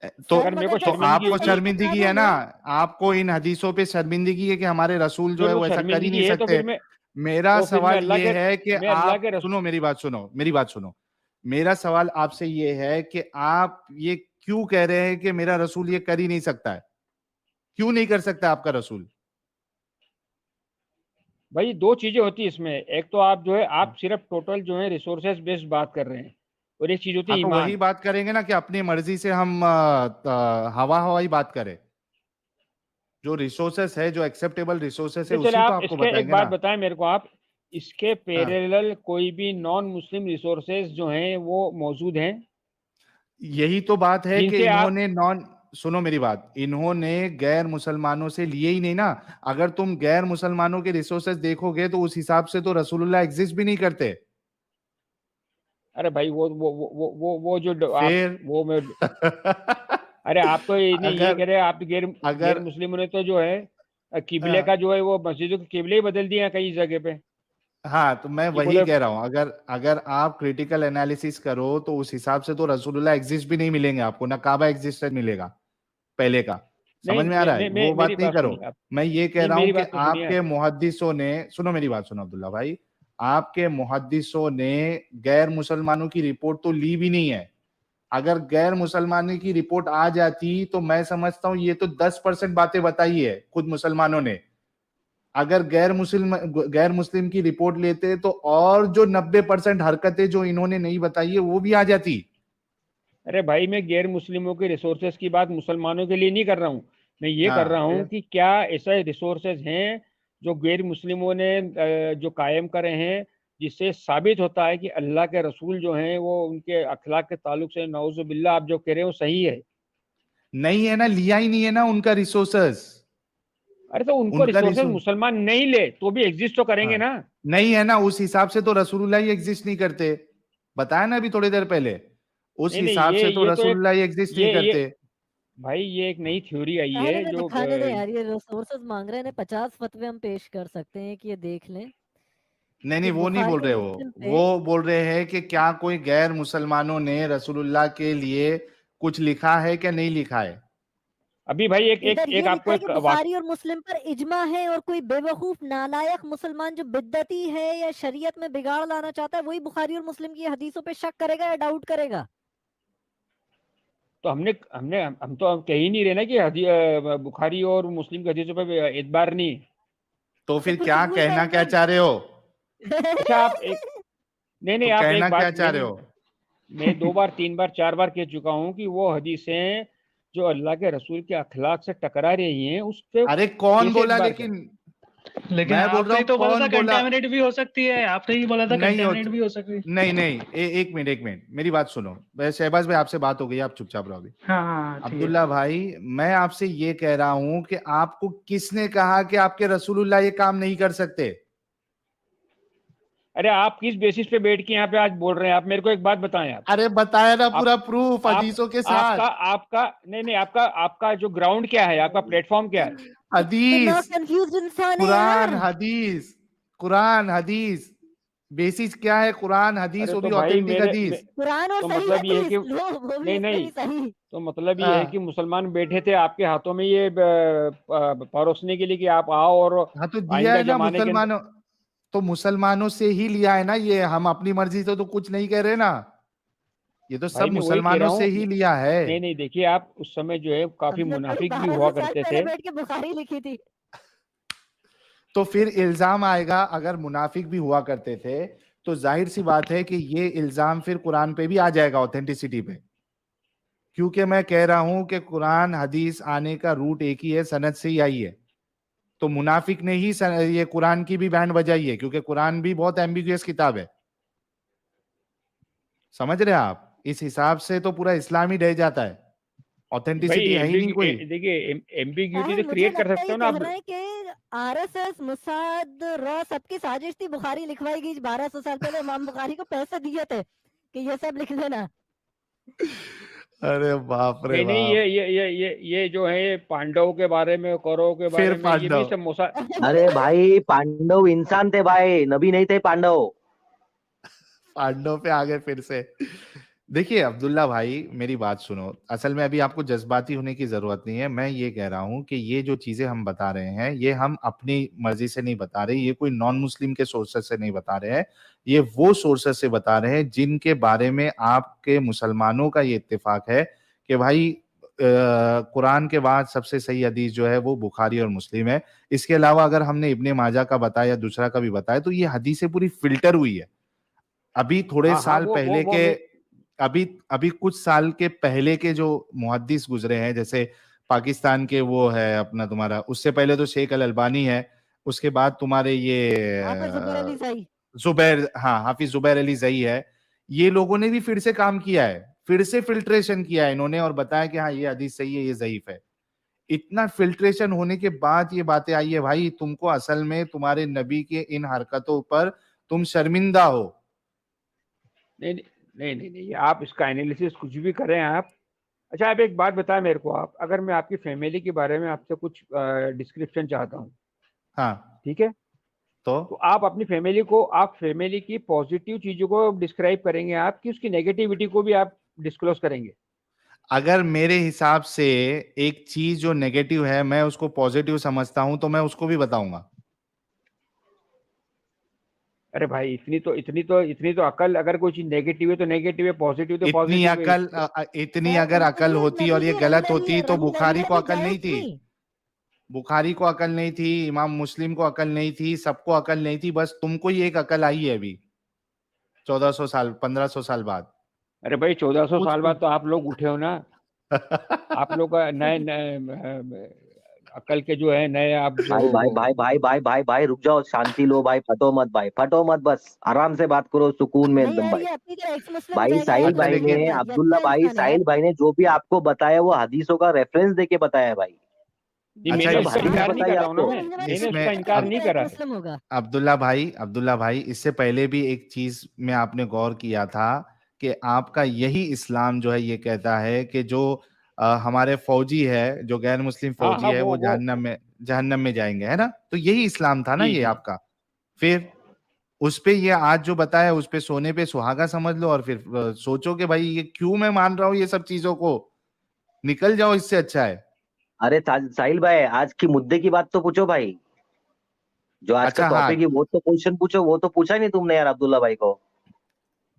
तो अगर मेरे को तो शर्मिंदगी आपको होती- शर्मिंदगी है ना, आपको इन हदीसों पे शर्मिंदगी है कि हमारे रसूल जो फिर है वो वो ऐसा कर ही शर्मिंदगी नहीं है तो सकते। फिर मैं मेरा तो फिर मैं सवाल अल्लाह ये के है कि मैं अल्लाह आप के सुनो, मेरी बात सुनो, मेरी बात सुनो। मेरा सवाल आपसे ये है कि आप ये क्यों कह रहे हैं कि मेरा रसूल ये कर ही नहीं सकता है? क्यों नहीं कर सकता आपका रसूल? भाई दो चीजें होती है इसमें। एक तो आप जो है आप सिर्फ टोटल जो है रिसोर्सेज बेस्ड बात कर रहे हैं, और एक चीज होती हाँ है तो वही ईमान। बात करेंगे ना कि अपनी मर्जी से हम हवा हवाई बात करें। जो रिसोर्सेस है, जो एक्सेप्टेबल रिसोर्सेस है, तो चले उसी को आप आपको इसके एक बताएंगे बात ना। बताएं मेरे को, आप इसके हाँ, पैरेलल कोई भी नॉन मुस्लिम रिसोर्सेज जो हैं वो मौजूद हैं यही तो बात है कि जिनसे आप इन्होंने नॉन सुनो मेरी बात, इन्होंने गैर मुसलमानों से लिए ही नहीं ना। अगर तुम गैर मुसलमानों के रिसोर्सेज देखोगे तो उस हिसाब से तो रसूलुल्लाह एग्जिस्ट भी नहीं करते। अरे भाई वो जो आप फिर वो मैं अरे आप तो ये नहीं ये अगर कह रहे हैं, आप गैर गैर अगर मुस्लिमों ने तो जो है किबले हाँ का जो है वो मस्जिदों के किबले ही बदल दिए हैं कई जगह पे। हाँ, तो मैं ये वही बोले कह रहा हूं, अगर अगर आप क्रिटिकल एनालिसिस करो तो उस हिसाब से तो रसूलुल्लाह एग्जिस्ट भी नहीं मिलेंगे आपको, ना काबा एग्जिस्टेंस मिलेगा पहले का। नहीं समझ में आ रहा है? वो मेरी बात नहीं बात करो। सुनिए आप। मैं ये कह नहीं रहा हूं मेरी कि बात तो सुनिए आप। आपके मुहद्दिसों ने, सुनो मेरी बात सुनो अब्दुल्ला भाई, आपके मुहद्दिसों ने गैर मुसलमानों की रिपोर्ट तो ली भी नहीं है। अगर गैर मुसलमानों की रिपोर्ट आ जाती तो मैं समझता हूं ये तो 10% बातें बताई है खुद मुसलमानों ने। अगर गैर मुस्लिम की रिपोर्ट लेते तो और जो 90% हरकतें जो इन्होंने नहीं बताई है वो भी आ जाती। अरे भाई मैं गैर मुस्लिमों के रिसोर्सेज की बात मुसलमानों के लिए नहीं कर रहा हूँ। मैं ये कर रहा हाँ हूँ फिर कि क्या ऐसे रिसोर्सेज हैं जो गैर मुस्लिमों ने जो कायम करे हैं, जिससे साबित होता है कि अल्लाह के रसूल जो हैं वो उनके अखलाक के ताल्लुक से नौजुबिल्ला आप जो कह रहे हो सही है। नहीं है ना, लिया ही नहीं है ना उनका रिसोर्सेस। अरे तो उनको उनका रिसोर्सेज रिसोर्स मुसलमान नहीं ले तो भी एग्जिस्ट तो करेंगे हाँ ना। नहीं है ना, उस हिसाब से तो रसूलुल्लाह ही एग्जिस्ट नहीं करते। बताया ना अभी थोड़ी देर पहले, उस नहीं नहीं हिसाब से तो ये तो एक रसूलुल्लाह ही एग्जिस्ट नहीं ये करते। भाई ये एक नई थ्योरी आई पहले है में जो दिखाने दें यार, ये रिसोर्सेज मांग रहे हैं, 50 फतवे हम पेश कर सकते हैं कि ये देख लें नहीं कि नहीं, वो नहीं बुखारी बोल और रहे मुस्लिम पे। वो बोल रहे हैं कि क्या कोई गैर मुसलमानों ने रसूलुल्लाह के लिए कुछ लिखा है क्या नहीं लिखा है। अभी भाई एक एक इधर एक ये आपको लिखा है एक कि बुखारी और मुस्लिम पर इजमा है, और कोई बेवकूफ नालायक मुसलमान जो बिद्दती है या शरीयत में बिगाड़ लाना चाहता है वही बुखारी और मुस्लिम की हदीसों पे शक करेगा या डाउट करेगा। तो हमने हमने हम तो कह ही नहीं रहे ना कि बुखारी और मुस्लिम के हदीसों पर एतबार नहीं है। तो तो फिर फिर क्या कबूल कहना क्या करेंगे। चाह रहे हो? अच्छा आप एक नहीं तो आप एक कहना क्या बात चाह रहे हो? मैं 2 बार 3 बार 4 बार कह चुका हूँ कि वो हदीसें जो अल्लाह के रसूल के अखलाक से टकरा रही हैं उस पे अरे कौन कैसे बोला, एतबार लेकिन करें। लेकिन मैं बोल रहा आपने ही हूँ तो बोला था कौन बोला? कंटेमिनेट भी हो सकती है, आपने ही बोला था नहीं हो, कंटेमिनेट भी हो सकती है। नहीं नहीं, एक मिनट एक मिनट, मेरी बात सुनो। शहबाज भाई आपसे बात हो गई, आप चुपचाप रहो अभी। हाँ हाँ ठीक है। अब्दुल्ला भाई, मैं आपसे ये कह रहा हूं कि आपको किसने कहा कि आपके रसूलुल्लाह ये काम नहीं कर सकते? अरे आप किस बेसिस पे बैठ के यहाँ पे आज बोल रहे हैं? आप मेरे को एक बात बताएं। अरे बताया ना, आप पूरा प्रूफ आप हदीसों के आपका साथ। आपका नहीं आपका आपका जो ग्राउंड क्या है, आपका प्लेटफॉर्म क्या है? इतना हदीस, कंफ्यूज इंसान है कुरान यार। हदीस, कुरान हदीस। बेसिस क्या है? कुरान हदीस, अरे वो तो भी भाई ऑथेंटिक हदीस। कुरान और तो सही मतलब ये है हदीस कि लो, वो भी नहीं इतनी नहीं सही। तो मतलब ये है कि हाँ मुसलमान बैठे थे आपके हाथों में ये परोसने के लिए कि आप आओ और हाँ, तो दिया आइंदा है ना जमाने के अंदर। मुसलमानों, तो मुसलमानों से ही लिया है ना ये, हम अपनी मर्जी से तो कुछ नहीं कह रहे ना। ये तो भाई सब मैं वही कह रहा मुसलमानों से हूँ। ही लिया है। नहीं नहीं देखिए आप उस समय जो है काफी हमने थोड़ी मुनाफिक भी हुआ 1200 साल करते पहले थे। बैठ के बुखारी लिखी थी। तो फिर इल्जाम आएगा, अगर मुनाफिक भी हुआ करते थे तो जाहिर सी बात है कि ये इल्जाम फिर कुरान पे भी आ जाएगा, ऑथेंटिसिटी पे। क्योंकि मैं कह रहा हूं कि कुरान हदीस आने का रूट एक ही है, सनद से ही आई है। तो मुनाफिक ने ही ये कुरान की भी बैंड बजाई है, क्योंकि कुरान भी बहुत एम्बिगुअस किताब है। समझ रहे हैं आप? इस हिसाब से तो पूरा इस्लाम ही रह जाता है, भाई ऑथेंटिसिटी है ही नहीं कोई। देखिए एम्बिग्यूटी साहब तो मुझे क्रिएट कर लगता है सकते ये हो ना कह आप। रहे हैं कि आरएसएस, मोसाद, रॉ सबकी साजिश थी। बुखारी लिखवाई गई 1200 साल पहले। इमाम बुखारी को पैसे दिए थे कि ये सब लिख लेना। अरे बाप रे नहीं नहीं, बाप, ये जो है ये पांडवों के बारे में, कौरवों के फिर बारे में, ये भी पांडव। सब मोसाद। अरे भाई पांडव इंसान थे भाई, नबी नहीं थे पांडव। पांडव पे आ गए फिर से। देखिए अब्दुल्ला भाई, मेरी बात सुनो। असल में अभी आपको जज्बाती होने की जरूरत नहीं है। मैं ये कह रहा हूं कि ये जो चीजें हम बता रहे हैं, ये हम अपनी मर्जी से नहीं बता रहे, ये कोई नॉन मुस्लिम के सोर्सेस से नहीं बता रहे हैं। ये वो सोर्सेस से बता रहे हैं जिनके बारे में आपके मुसलमानों का ये इत्तेफाक है कि भाई कुरान के बाद सबसे सही हदीस जो है वो बुखारी और मुस्लिम है। इसके अलावा अगर हमने इब्ने माजा का बताया या दूसरा का भी बताया, तो ये हदीसें पूरी फिल्टर हुई है। अभी थोड़े हाँ हाँ, साल पहले वो के, अभी अभी कुछ साल के पहले के जो मुहद्दिस गुजरे हैं, जैसे पाकिस्तान के वो है अपना तुम्हारा, उससे पहले तो शेख अल अलबानी है, उसके बाद तुम्हारे ये हाफिज जुबैर अली सही। जुबैर, हाँ हाफिज जुबैर अली जई है। ये लोगों ने भी फिर से काम किया है, फिर से फिल्ट्रेशन किया है इन्होंने और बताया कि हाँ ये हदीस सही है, ये ज़ईफ है। इतना फिल्ट्रेशन होने के बाद ये बातें आई है भाई। तुमको असल में तुम्हारे नबी के इन हरकतों पर तुम शर्मिंदा हो। नहीं नहीं नहीं नहीं, आप इसका एनालिसिस कुछ भी करें आप। अच्छा, आप एक बात बताएं मेरे को, आप अगर मैं आपकी फैमिली के बारे में आपसे कुछ डिस्क्रिप्शन चाहता हूँ, हाँ ठीक है, तो आप अपनी फैमिली को, आप फैमिली की पॉजिटिव चीजों को डिस्क्राइब करेंगे आप, कि उसकी नेगेटिविटी को भी आप डिस्क्लोज करेंगे? अगर मेरे हिसाब से एक चीज जो नेगेटिव है मैं उसको पॉजिटिव समझता हूं, तो मैं उसको भी बताऊंगा। अरे भाई, इतनी तो अकल, अगर कोई चीज नेगेटिव है तो नेगेटिव है, पॉजिटिव तो इतनी पॉजिटिव है। अकल, इतनी अगर अकल होती और ये गलत होती तो बुखारी को अकल नहीं थी। बुखारी को अकल नहीं थी, इमाम मुस्लिम को अकल नहीं थी, सबको अकल नहीं थी। बस तुमको ही एक अकल आई है अभी 1400 साल 1500 साल बाद। अरे भाई, 1400 कुछ साल बाद तो आप लोग उठे हो ना। आप लोग का नए नए अकल के जो है नए, आप जो भाई भाई भाई भाई भाई भाई भाई रुक जाओ, शांति लो भाई, फटो मत भाई, फटो मत, बस आराम से बात करो, सुकून में नहीं एकदम यार, भाई। ये अपनी तरह एक्स मुस्लिम भाई बताएगा, साहिल ये अच्छा भाई अच्छा लेकिन ने, बंदा, ये अब्दुल्ला अच्छा भाई, इंसान है यार। साहिल भाई ने जो भी आपको बताया वो हदीसों का रेफरेंस देके बताया है भाई। जी, अच्छा मैंने सब उसका हदीस इनकार नहीं बताई कर रहा हूँ ना, आपको। मैंने इसमें उसका इनकार नहीं करा है। मुस्लिम होगा। अब्दुल्ला भाई, इससे पहले भी एक चीज में आपने गौर किया था कि आपका यही इस्लाम जो है ये कहता है कि जो हमारे फौजी है, जो गैर मुस्लिम हाँ फौजी हाँ, है, वो जहन्नम में जाएंगे, है ना? तो यही इस्लाम था ना जी ये जी। आपका। फिर उस पे ये आज जो बताया, उस पे सोने पे सुहागा समझ लो और फिर सोचो कि भाई ये क्यों मैं मान रहा हूँ ये सब चीजों को, निकल जाओ, इससे अच्छा है। अरे साहिल भाई, आज की मुद्दे की बात तो पूछो भाई, जो आज का अच्छा हाँ, टॉपिक है वो तो क्वेश्चन पूछो, वो तो पूछा ही नहीं तुमने यार अब्दुल्ला भाई को।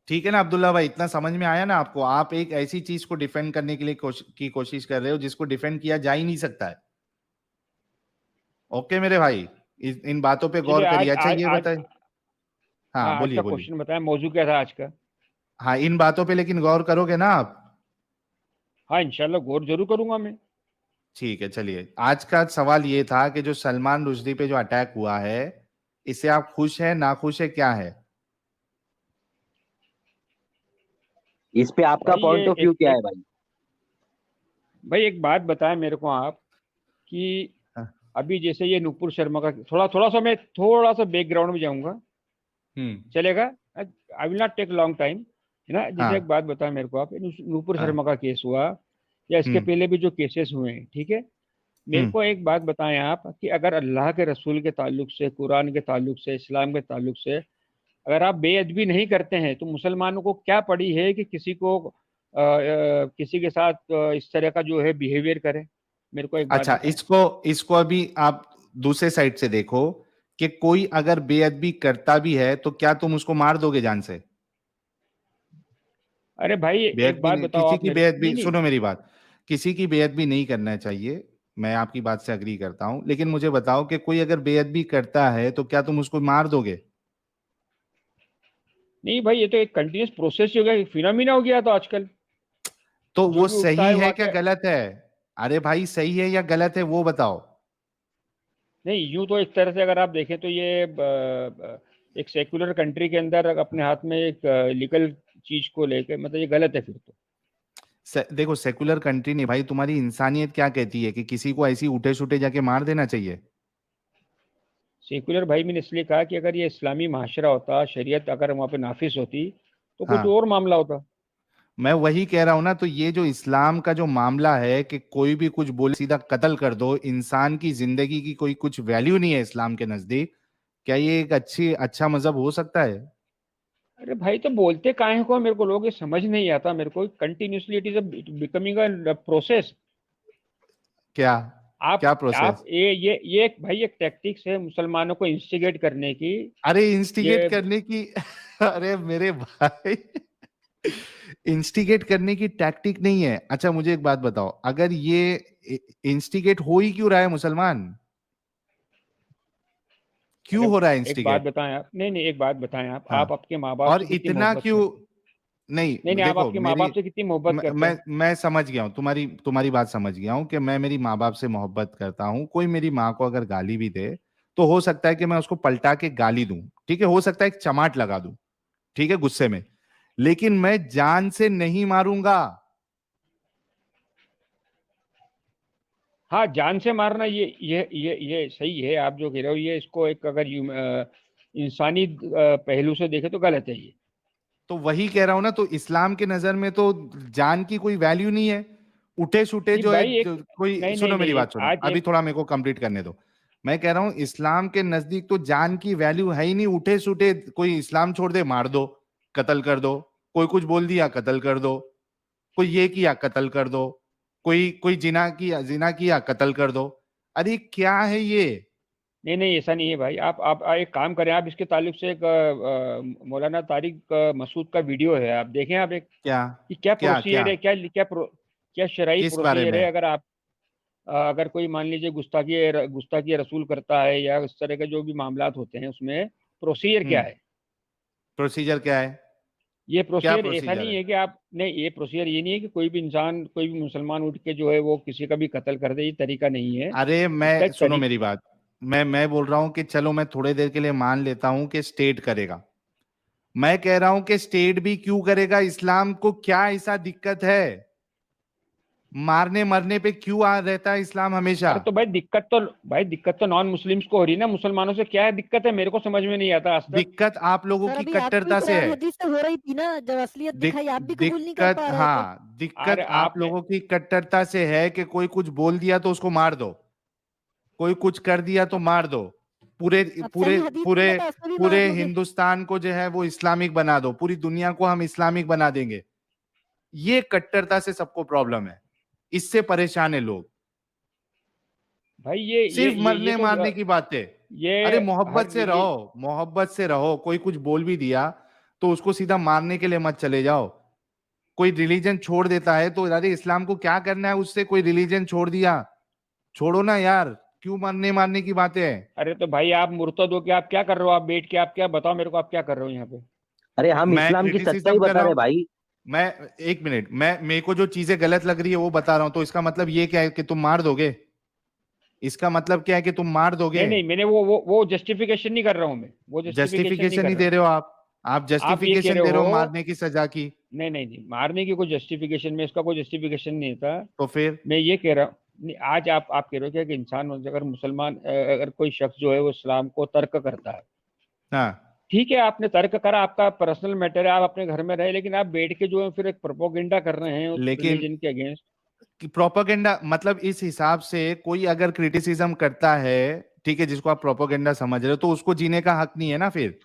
ठीक है ना अब्दुल्ला भाई, इतना समझ में आया ना आपको? आप एक ऐसी चीज को डिफेंड करने के लिए कोशिश कर रहे हो जिसको डिफेंड किया जा ही नहीं सकता है। ओके मेरे भाई, इन बातों पे चलिए, गौर आज करिए। अच्छा आज ये आज बताए, हाँ हाँ, आज बोलिए का बोलिए। क्वेश्चन बताएं, मौजू क्या था आज का? हाँ इन बातों पे लेकिन गौर करोगे ना आप? हाँ, इंशाल्लाह गौर जरूर करूंगा मैं। ठीक है चलिए, आज का सवाल ये था कि जो सलमान रुश्दी पे जो अटैक हुआ है, इससे आप खुश हैं, नाखुश है, क्या है? इस पे आपका भाई ये पॉइंट ऑफ व्यू एक क्या है एक भाई? भाई एक बात बताएं मेरे को आप, कि हाँ, अभी जैसे ये नुपुर शर्मा का, थोड़ा सा मैं थोड़ा सा बैकग्राउंड में जाऊंगा, चलेगा? I will not take long time, है ना। जैसे एक हाँ, बात बताएं मेरे को आप, नुपुर हाँ, शर्मा का केस हुआ या इसके हम्म, पहले भी जो केसेस हुए हैं, ठीक है, मेरे हम्म। को एक बात बताएं आप, कि अगर अल्लाह के रसूल के ताल्लुक से, कुरान के ताल्लुक से, इस्लाम के ताल्लुक से अगर आप बेअदबी नहीं करते हैं, तो मुसलमानों को क्या पड़ी है कि किसी को किसी के साथ इस तरह का जो है बिहेवियर करे? मेरे को एक बात अच्छा, बताएं। इसको इसको अभी आप दूसरे साइड से देखो कि कोई अगर बेअदबी करता भी है तो क्या तुम उसको मार दोगे जान से? अरे भाई, एक बेअदबी बात नहीं, बताओ किसी आप की मेरे को। नहीं बेअदबी, नहीं सुनो मेरी बात, किसी की बेअदबी नहीं करना चाहिए। मैं आपकी बात से अग्री करता हूं, लेकिन मुझे बताओ कि कोई अगर बेअदबी करता है तो क्या तुम उसको मार दोगे? नहीं भाई, ये तो एक कंटिन्यूस प्रोसेस हो गया, फिनोमिना हो गया तो आजकल तो जो वो भी उठता सही है वो है क्या आके। गलत है? अरे भाई सही है या गलत है वो बताओ। नहीं, यूं तो एक तरह से अगर आप देखें तो ये एक सेक्युलर कंट्री के अंदर अपने हाथ में एक लीगल चीज को लेकर, मतलब ये गलत है फिर तो। देखो सेकुलर कंट्री नहीं भाई, तुम्हारी इंसानियत क्या कहती है कि किसी को ऐसी उठे छूटे जाके मार देना चाहिए? सेकुलर भाई मैंने इसलिए कहा कि अगर ये इस्लामी माशरा होता, शरीयत अगर वहाँ पे नाफिज होती तो कुछ हाँ और मामला होता। मैं वही कह रहा हूं ना, तो ये जो इस्लाम का जो मामला है कि कोई भी कुछ बोले सीधा कत्ल कर दो, इंसान की जिंदगी की कोई कुछ वैल्यू नहीं है इस्लाम के नजदीक, क्या ये एक अच्छा मजहब हो सकता है? अरे भाई तो बोलते काहे को, मेरे को लोग ये समझ नहीं आता, मेरे को continuously it is becoming a process. क्या आप क्या आप प्रोसेस? ये एक भाई एक टैक्टिक्स है मुसलमानों को इंस्टिगेट करने की। अरे इंस्टिगेट ये करने की अरे मेरे भाई, इंस्टिगेट करने की टैक्टिक नहीं है। अच्छा मुझे एक बात बताओ, अगर ये इंस्टिगेट हो ही क्यों रहा है मुसलमान, अरे क्यों हो रहा है एक बात इंस्टिगेट? बताएं आप, नहीं नहीं एक बात बताएं हाँ, आप आपके माँ बाप और से कितनी इतना मोहब्बत क्यों? करते हैं? नहीं नहीं नहीं, आप देखो आपके माँ मेरी, बाप से कितनी मोहब्बत करते हैं? मैं समझ गया हूँ तुम्हारी तुम्हारी बात, समझ गया हूँ कि मैं मेरी माँ बाप से मोहब्बत करता हूँ। कोई मेरी माँ को अगर गाली भी दे तो हो सकता है कि मैं उसको पलटा के गाली दूं, ठीक है, हो सकता है एक चमाट लगा दूं, ठीक है, गुस्से में, लेकिन मैं जान से नहीं मारूंगा। हाँ, जान से मारना ये सही है, आप जो कह रहे हो ये, इसको एक अगर इंसानी पहलू से देखे तो गलत है ये। तो वही कह रहा हूं ना, तो इस्लाम के नजर में तो जान की कोई वैल्यू नहीं है। उठे सुठे नहीं जो भाई, एक एक कोई, नहीं नहीं सुनो मेरी नहीं बात एक सुनो, आज अभी एक थोड़ा मेरे को कंप्लीट करने दो। मैं कह रहा हूं इस्लाम के नजदीक तो जान की वैल्यू है ही नहीं। उठे सुठे कोई इस्लाम छोड़ दे, मार दो, कत्ल कर दो, कोई कुछ बोल दिया कत्ल कर दो, कोई ये किया कत्ल कर दो, कोई कोई जिना किया कत्ल कर दो। अरे क्या है ये? नहीं नहीं, ऐसा नहीं है भाई। आप एक काम करें, आप इसके ताल्लुक से एक मौलाना तारिक मसूद का वीडियो है, आप देखें। आप एक क्या कि क्या क्या क्या प्रोसीजर है, क्या शरई किस बारे प्रोसीजर है, में? अगर आप अगर कोई मान लीजिए गुस्ताखी रसूल करता है या इस तरह के जो भी मामलात होते हैं, उसमें प्रोसीजर क्या है? प्रोसीजर क्या है? ये क्या प्रोसीजर ऐसा प्रोसीजर नहीं है? है कि आप नहीं, ये प्रोसीजर ये नहीं है कि कोई भी इंसान, कोई भी मुसलमान उठ के जो है वो किसी का भी कत्ल कर दे, ये तरीका नहीं है। अरे इसका मैं, एक सुनो तरीका। मेरी बात, मैं बोल रहा हूं कि चलो मैं थोड़ी देर के लिए मान लेता हूं कि स्टेट करेगा। मैं कह रहा हूं कि स्टेट भी क्यों करेगा? इस्लाम को क्या ऐसा दिक्कत है? मारने मरने पे क्यों आ रहता है इस्लाम हमेशा? अरे तो भाई दिक्कत तो नॉन मुस्लिम्स को हो रही है ना, मुसलमानों से क्या है दिक्कत है, मेरे को समझ में नहीं आता आज तक। दिक्कत आप लोगों सर की अभी आपको भी कट्टरता से कुरान है। हदीस से हो रही थी ना, जब असलियत दिखाई आप भी कबूल नहीं कर दिक्कत, पा रहे थे। हाँ दिक्कत अरे आप आपने लोगों की कट्टरता से है कि कोई कुछ बोल दिया तो उसको मार दो, कोई कुछ कर दिया तो मार दो, पूरे अब पूरे सही हदीस पूरे मिला तो उसको भी मार पूरे दोगे। हिंदुस्तान को जो है वो इस्लामिक बना दो, पूरी दुनिया को हम इस्लामिक बना देंगे। ये कट्टरता से सबको प्रॉब्लम है, इससे परेशान है लोग। भाई सिर्फ ये मरने तो मारने की बात है। ये अरे हर मोहब्बत से ये रहो, मोहब्बत से रहो। कोई कुछ बोल भी दिया तो उसको सीधा मारने के लिए मत चले जाओ। कोई रिलीजन छोड़ देता है तो अरे इस्लाम को क्या करना है उससे? कोई रिलीजन छोड़ दिया, छोड़ो ना यार, क्यों मरने मारने की बातें हैं? अरे तो भाई आप मुर्तद हो के आप क्या कर रहे हो? आप बैठ के आप क्या बताओ मेरे को, आप क्या कर रहे हो यहाँ पे? अरे हम मैं इस्लाम की सच्चाई क्रिटिसिज्म कर बता रहा रहे हूँ। भाई। मैं, एक मिनट, मैं मेरे को जो चीजें गलत लग रही है वो बता रहा हूं, तो इसका मतलब ये क्या है कि तुम मार दोगे? इसका मतलब क्या है कि तुम मार दोगे? नहीं नहीं, मैंने वो जस्टिफिकेशन नहीं कर रहा हूँ, मैं वो जस्टिफिकेशन नहीं जस्टिफिकेशन कर नहीं रहा दे हूँ। रहे हो आप आप ये कह जस्टिफिकेशन रहे दे रहे हो, हो मारने की सजा की। नहीं नहीं नहीं, मारने की कोई जस्टिफिकेशन में, इसका कोई जस्टिफिकेशन नहीं था। तो फिर? मैं ये कह रहा हूँ, नहीं, आज आप कह रहे हो क्या कि इंसान अगर मुसलमान अगर कोई शख्स जो है वो इस्लाम को तर्क करता है, हाँ, ठीक है, आपने तर्क करा, आपका पर्सनल मैटर है, आप अपने घर में रहे, लेकिन आप बैठ के जो है फिर एक प्रोपोगेंडा कर रहे हैं उस लेकिन रिलीजन के अगेंस्ट। प्रोपोगेंडा मतलब इस हिसाब से कोई अगर क्रिटिसिज्म करता है, ठीक है, जिसको आप प्रोपोगेंडा समझ रहे हो, तो उसको जीने का हक नहीं है ना फिर?